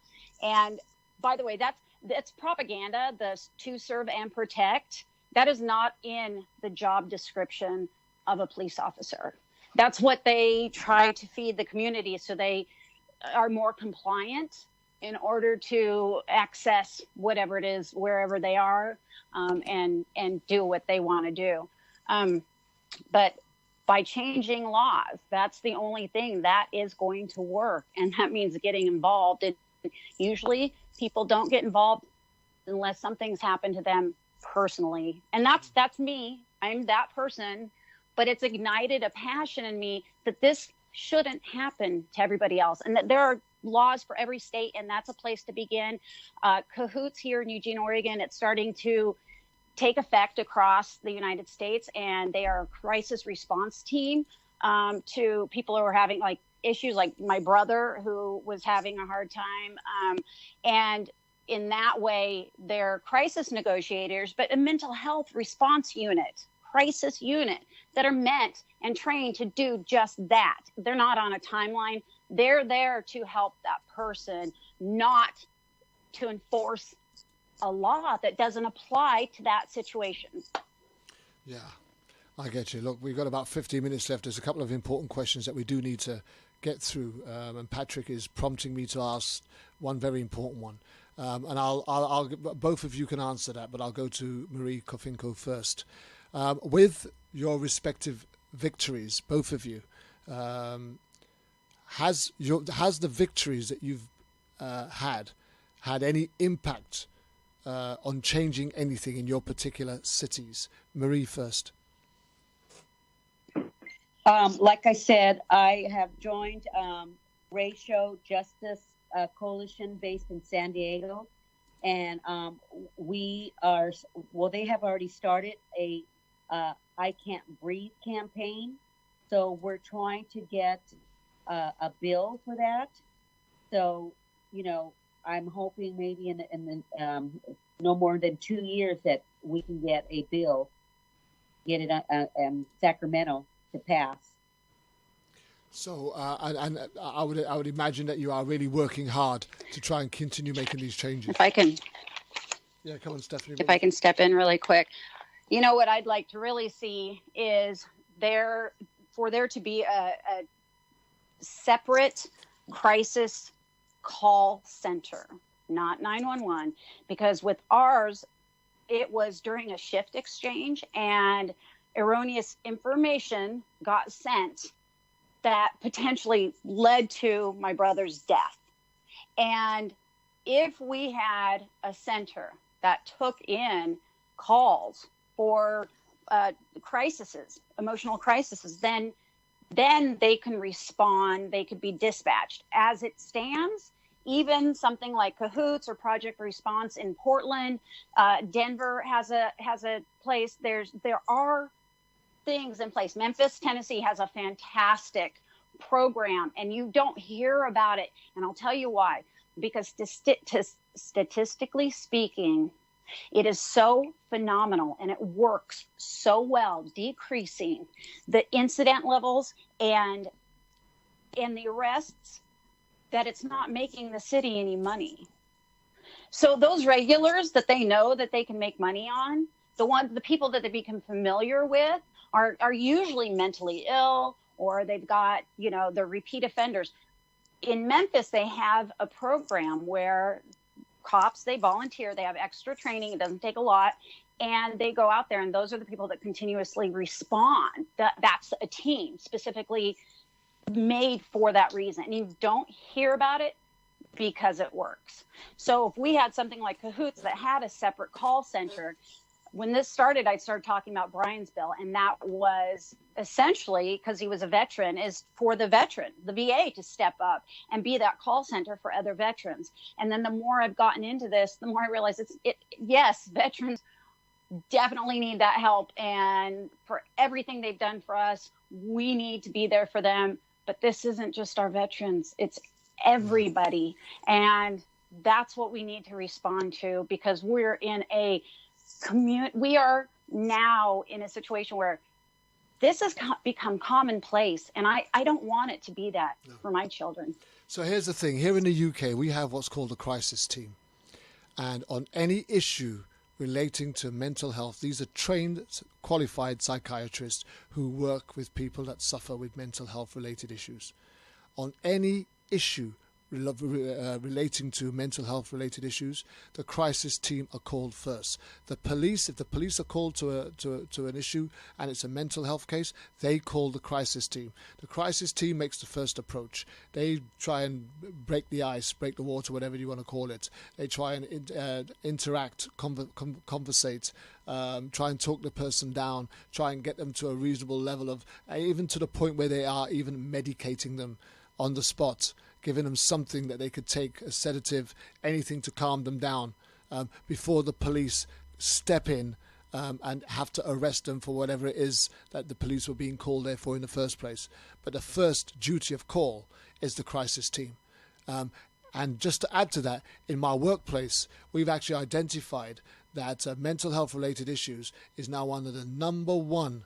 And by the way, that's propaganda, to serve and protect. That is not in the job description of a police officer. That's what they try to feed the community so they are more compliant in order to access whatever it is, wherever they are, and do what they want to do. But by changing laws. That's the only thing that is going to work. And that means getting involved. And usually people don't get involved unless something's happened to them personally. And that's me. I'm that person. But it's ignited a passion in me that this shouldn't happen to everybody else. And that there are laws for every state, and that's a place to begin. Cahoots here in Eugene, Oregon, it's starting to take effect across the United States, and they are a crisis response team to people who are having like issues, like my brother who was having a hard time. And in that way, they're crisis negotiators, but a mental health response unit, crisis unit that are meant and trained to do just that. They're not on a timeline. They're there to help that person, not to enforce a law that doesn't apply to that situation. Yeah, I get you. Look, we've got about 15 minutes left. There's a couple of important questions that we do need to get through, and Patrick is prompting me to ask one very important one. And I'll both of you can answer that, but I'll go to Marie Cofinco first. With your respective victories, both of you, has the victories that you've had any impact on changing anything in your particular cities? Marie first. Like I said, I have joined Racial Justice Coalition based in San Diego, and we are, well, they have already started a I Can't Breathe campaign. So we're trying to get a bill for that. So, you know, I'm hoping maybe in the no more than 2 years that we can get a bill, get it in Sacramento to pass. So, and I would imagine that you are really working hard to try and continue making these changes. If I can, yeah, come on, Stephanie. If I can step in really quick, you know what I'd like to really see is there to be a separate crisis call center, not 911, because with ours, it was during a shift exchange and erroneous information got sent that potentially led to my brother's death. And if we had a center that took in calls for crises, emotional crises, then they can respond, they could be dispatched. As it stands, even something like Cahoots or Project Response in Portland, Denver has a place. There are things in place. Memphis, Tennessee has a fantastic program, and you don't hear about it. And I'll tell you why. Because statistically speaking, it is so phenomenal and it works so well, decreasing the incident levels and the arrests, that it's not making the city any money. So those regulars that they know that they can make money on, the people that they become familiar with are usually mentally ill, or they've got, they're repeat offenders. In Memphis, they have a program where cops, they volunteer, they have extra training, it doesn't take a lot, and they go out there, and those are the people that continuously respond. That's a team specifically made for that reason. And you don't hear about it because it works. So if we had something like Cahoots that had a separate call center, when this started, I started talking about Brian's bill, and that was essentially, because he was a veteran, is for the veteran, the VA, to step up and be that call center for other veterans. And then the more I've gotten into this, the more I realize yes, veterans definitely need that help. And for everything they've done for us, we need to be there for them. But this isn't just our veterans, it's everybody. And that's what we need to respond to, because we're in a we are now in a situation where this has become commonplace, and I don't want it to be that for my children. So here's the thing. Here in the UK, we have what's called a crisis team. And on any issue relating to mental health, these are trained, qualified psychiatrists who work with people that suffer with mental health related issues. On any issue relating to mental health related issues, the crisis team are called first. The police, if the police are called to an issue and it's a mental health case, they call the crisis team. The crisis team makes the first approach. They try and break the ice, break the water, whatever you want to call it. They try and interact, conversate, try and talk the person down, try and get them to a reasonable level of, even to the point where they are even medicating them on the spot, giving them something that they could take, a sedative, anything to calm them down, before the police step in and have to arrest them for whatever it is that the police were being called there for in the first place. But the first duty of call is the crisis team. And just to add to that, in my workplace, we've actually identified that mental health related issues is now one of the number one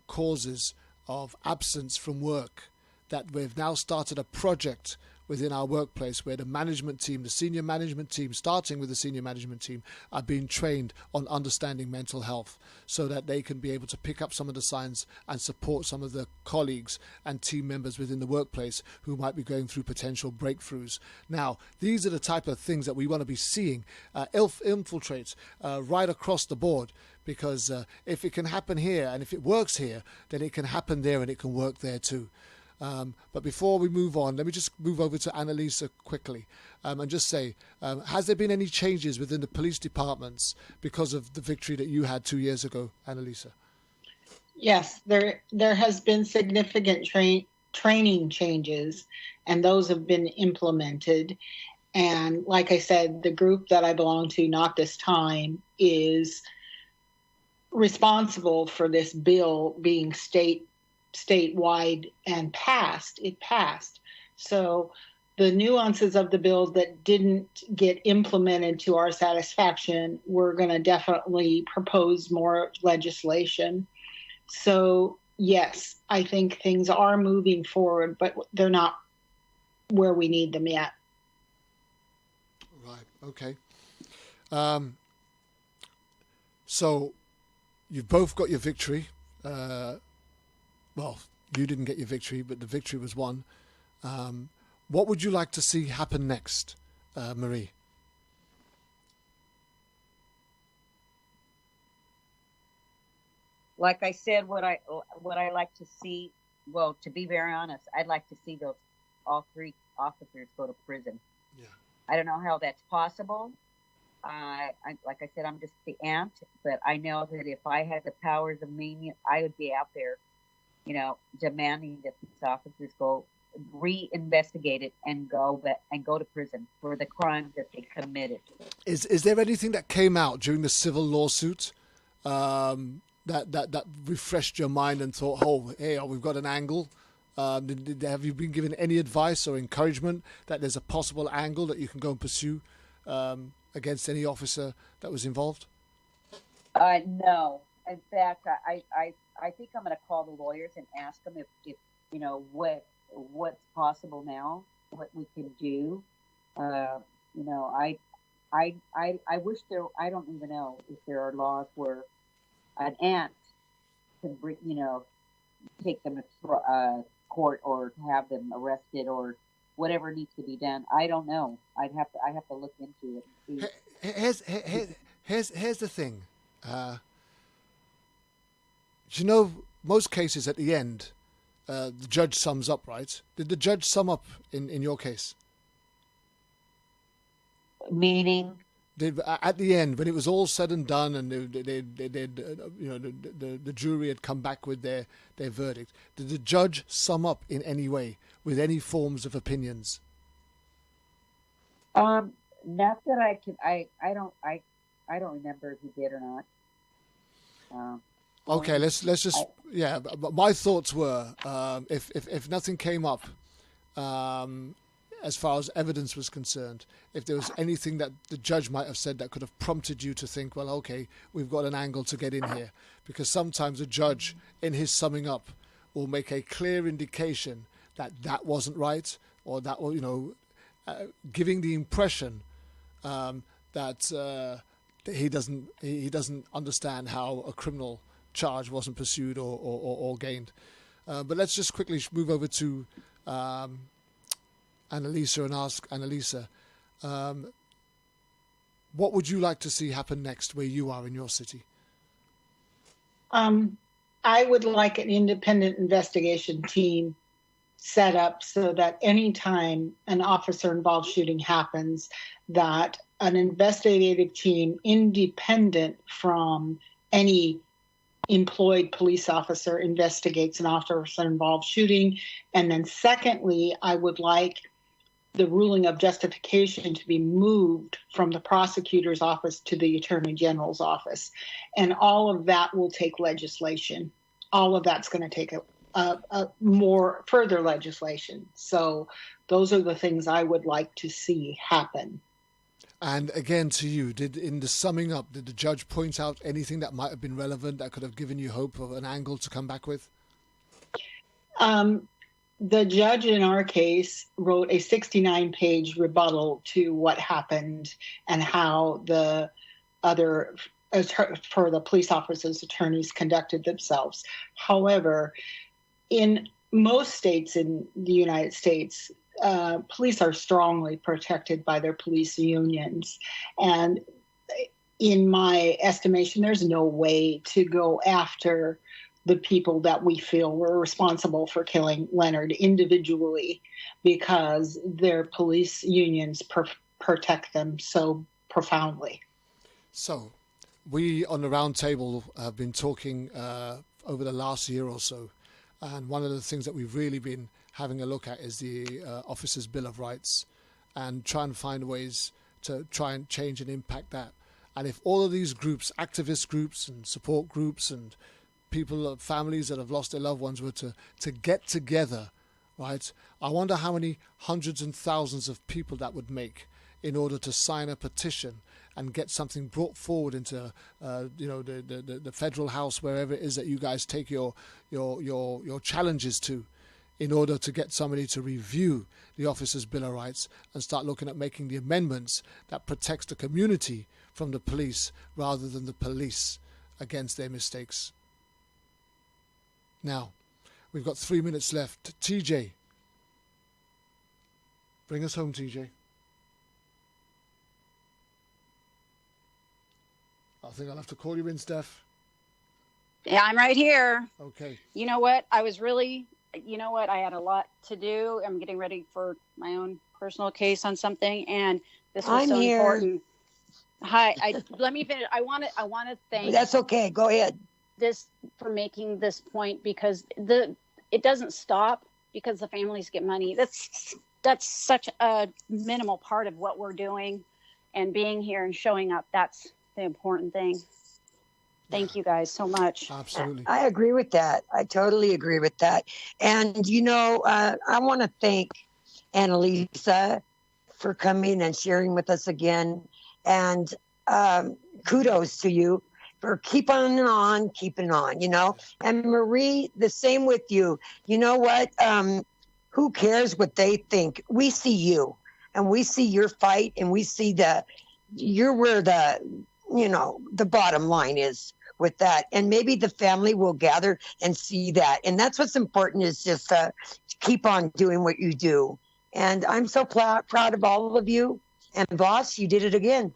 causes of absence from work, that we've now started a project within our workplace where the management team, the senior management team, starting with the senior management team, are being trained on understanding mental health so that they can be able to pick up some of the signs and support some of the colleagues and team members within the workplace who might be going through potential breakthroughs. Now, these are the type of things that we want to be seeing infiltrate right across the board, because if it can happen here and if it works here, then it can happen there and it can work there too. But before we move on, let me just move over to Annalesa quickly and just say, has there been any changes within the police departments because of the victory that you had 2 years ago, Annalesa? Yes, there has been significant training changes, and those have been implemented. And like I said, the group that I belong to, Not This Time, is responsible for this bill being statewide and passed. It passed. So the nuances of the bills that didn't get implemented to our satisfaction, we're going to definitely propose more legislation. So yes, I think things are moving forward, but they're not where we need them yet. Right. Okay. So you've both got your victory. Well, you didn't get your victory, but the victory was won. What would you like to see happen next, Marie? Like I said, what I like to see, well, to be very honest, I'd like to see all three officers go to prison. Yeah. I don't know how that's possible. Like I said, I'm just the aunt, but I know that if I had the powers of me, I would be out there, demanding that these officers go reinvestigate it and go to prison for the crimes that they committed. Is there anything that came out during the civil lawsuit that refreshed your mind and thought, we've got an angle? Have you been given any advice or encouragement that there's a possible angle that you can go and pursue against any officer that was involved? No. In fact, I think I'm going to call the lawyers and ask them if what's possible now, what we can do. I wish I don't even know if there are laws where an aunt can bring, take them to court or have them arrested or whatever needs to be done. I don't know. I have to look into it. Here's the thing. Most cases at the end, the judge sums up, right? Did the judge sum up in your case? Meaning? At the end, when it was all said and done, and the jury had come back with their verdict, did the judge sum up in any way with any forms of opinions? Not that I can. I don't remember if he did or not. Okay, let's just But my thoughts were, if nothing came up, as far as evidence was concerned, if there was anything that the judge might have said that could have prompted you to think, well, okay, we've got an angle to get in here, because sometimes a judge, in his summing up, will make a clear indication that wasn't right, or that, giving the impression that he doesn't understand how a criminal charge wasn't pursued or gained. But let's just quickly move over to Annalesa and ask Annalesa, what would you like to see happen next where you are in your city? I would like an independent investigation team set up so that anytime an officer-involved shooting happens, that an investigative team independent from any employed police officer investigates an officer-involved shooting. And then secondly, I would like the ruling of justification to be moved from the prosecutor's office to the attorney general's office. And all of that will take legislation. All of that's going to take a more further legislation. So those are the things I would like to see happen. And again, to you, in the summing up, did the judge point out anything that might have been relevant that could have given you hope of an angle to come back with? The judge in our case wrote a 69-page rebuttal to what happened and how the other, for the police officers' attorneys conducted themselves. However, in most states in the United States, police are strongly protected by their police unions. And in my estimation, there's no way to go after the people that we feel were responsible for killing Leonard individually because their police unions protect them so profoundly. So we on the round table have been talking over the last year or so. And one of the things that we've really been having a look at is the Officers' Bill of Rights and try and find ways to try and change and impact that. And if all of these groups, activist groups and support groups and people, families that have lost their loved ones were to get together, right? I wonder how many hundreds and thousands of people that would make in order to sign a petition and get something brought forward into, the federal house, wherever it is that you guys take your challenges to, in order to get somebody to review the Officers' Bill of Rights and start looking at making the amendments that protects the community from the police rather than the police against their mistakes. Now, we've got 3 minutes left. TJ, bring us home, TJ. I think I'll have to call you in, Steph. Yeah, I'm right here. Okay. You know what? I had a lot to do. I'm getting ready for my own personal case on something, and this was so important. Hi, let me finish. I want to thank. That's okay. Go ahead. This for making this point because it doesn't stop because the families get money. That's such a minimal part of what we're doing, and being here and showing up. That's the important thing. Thank you guys so much. Absolutely. I agree with that. I totally agree with that. And, I want to thank Annalesa for coming and sharing with us again. And kudos to you for keeping on, And Marie, the same with you. You know what? Who cares what they think? We see you and we see your fight and we see you're where the bottom line is with that. And maybe the family will gather and see that. And that's what's important is just to keep on doing what you do. And I'm so proud of all of you. And boss, you did it again.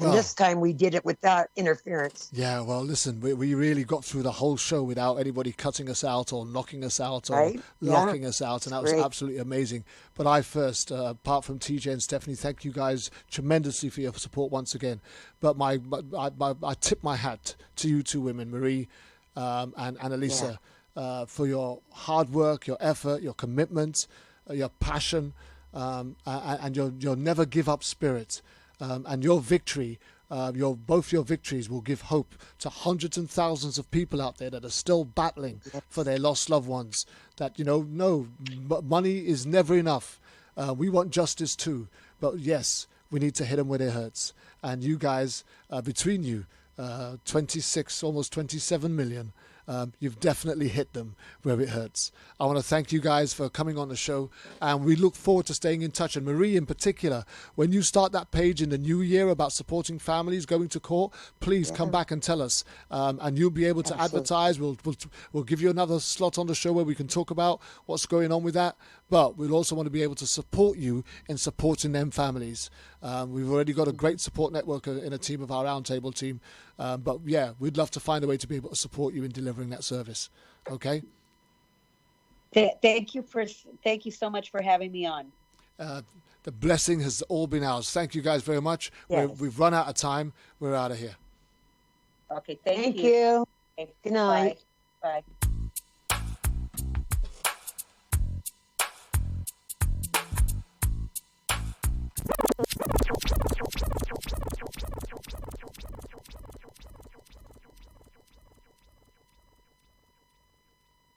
And this time we did it without interference. Yeah, well, listen, we really got through the whole show without anybody cutting us out or knocking us out or locking us out. And that was absolutely amazing. But I first, apart from TJ and Stephanie, thank you guys tremendously for your support once again. But I tip my hat to you two women, Marie and Annalesa, for your hard work, your effort, your commitment, your passion, and your never give up spirit. And your victory, both your victories will give hope to hundreds and thousands of people out there that are still battling for their lost loved ones. That, no, money is never enough. We want justice too. But yes, we need to hit them where it hurts. And you guys, between you, 26, almost 27 million, you've definitely hit them where it hurts. I want to thank you guys for coming on the show, and we look forward to staying in touch. And Marie, in particular, when you start that page in the new year about supporting families going to court, please come back and tell us, and you'll be able to advertise. We'll give you another slot on the show where we can talk about what's going on with that. But we'll also want to be able to support you in supporting them families. We've already got a great support network in a team of our roundtable team. But yeah, we'd love to find a way to be able to support you in delivering that service. Okay? Thank you so much for having me on. The blessing has all been ours. Thank you guys very much. Yes. We've run out of time. We're out of here. Okay, Thank you. Okay, Good night. Bye. Bye.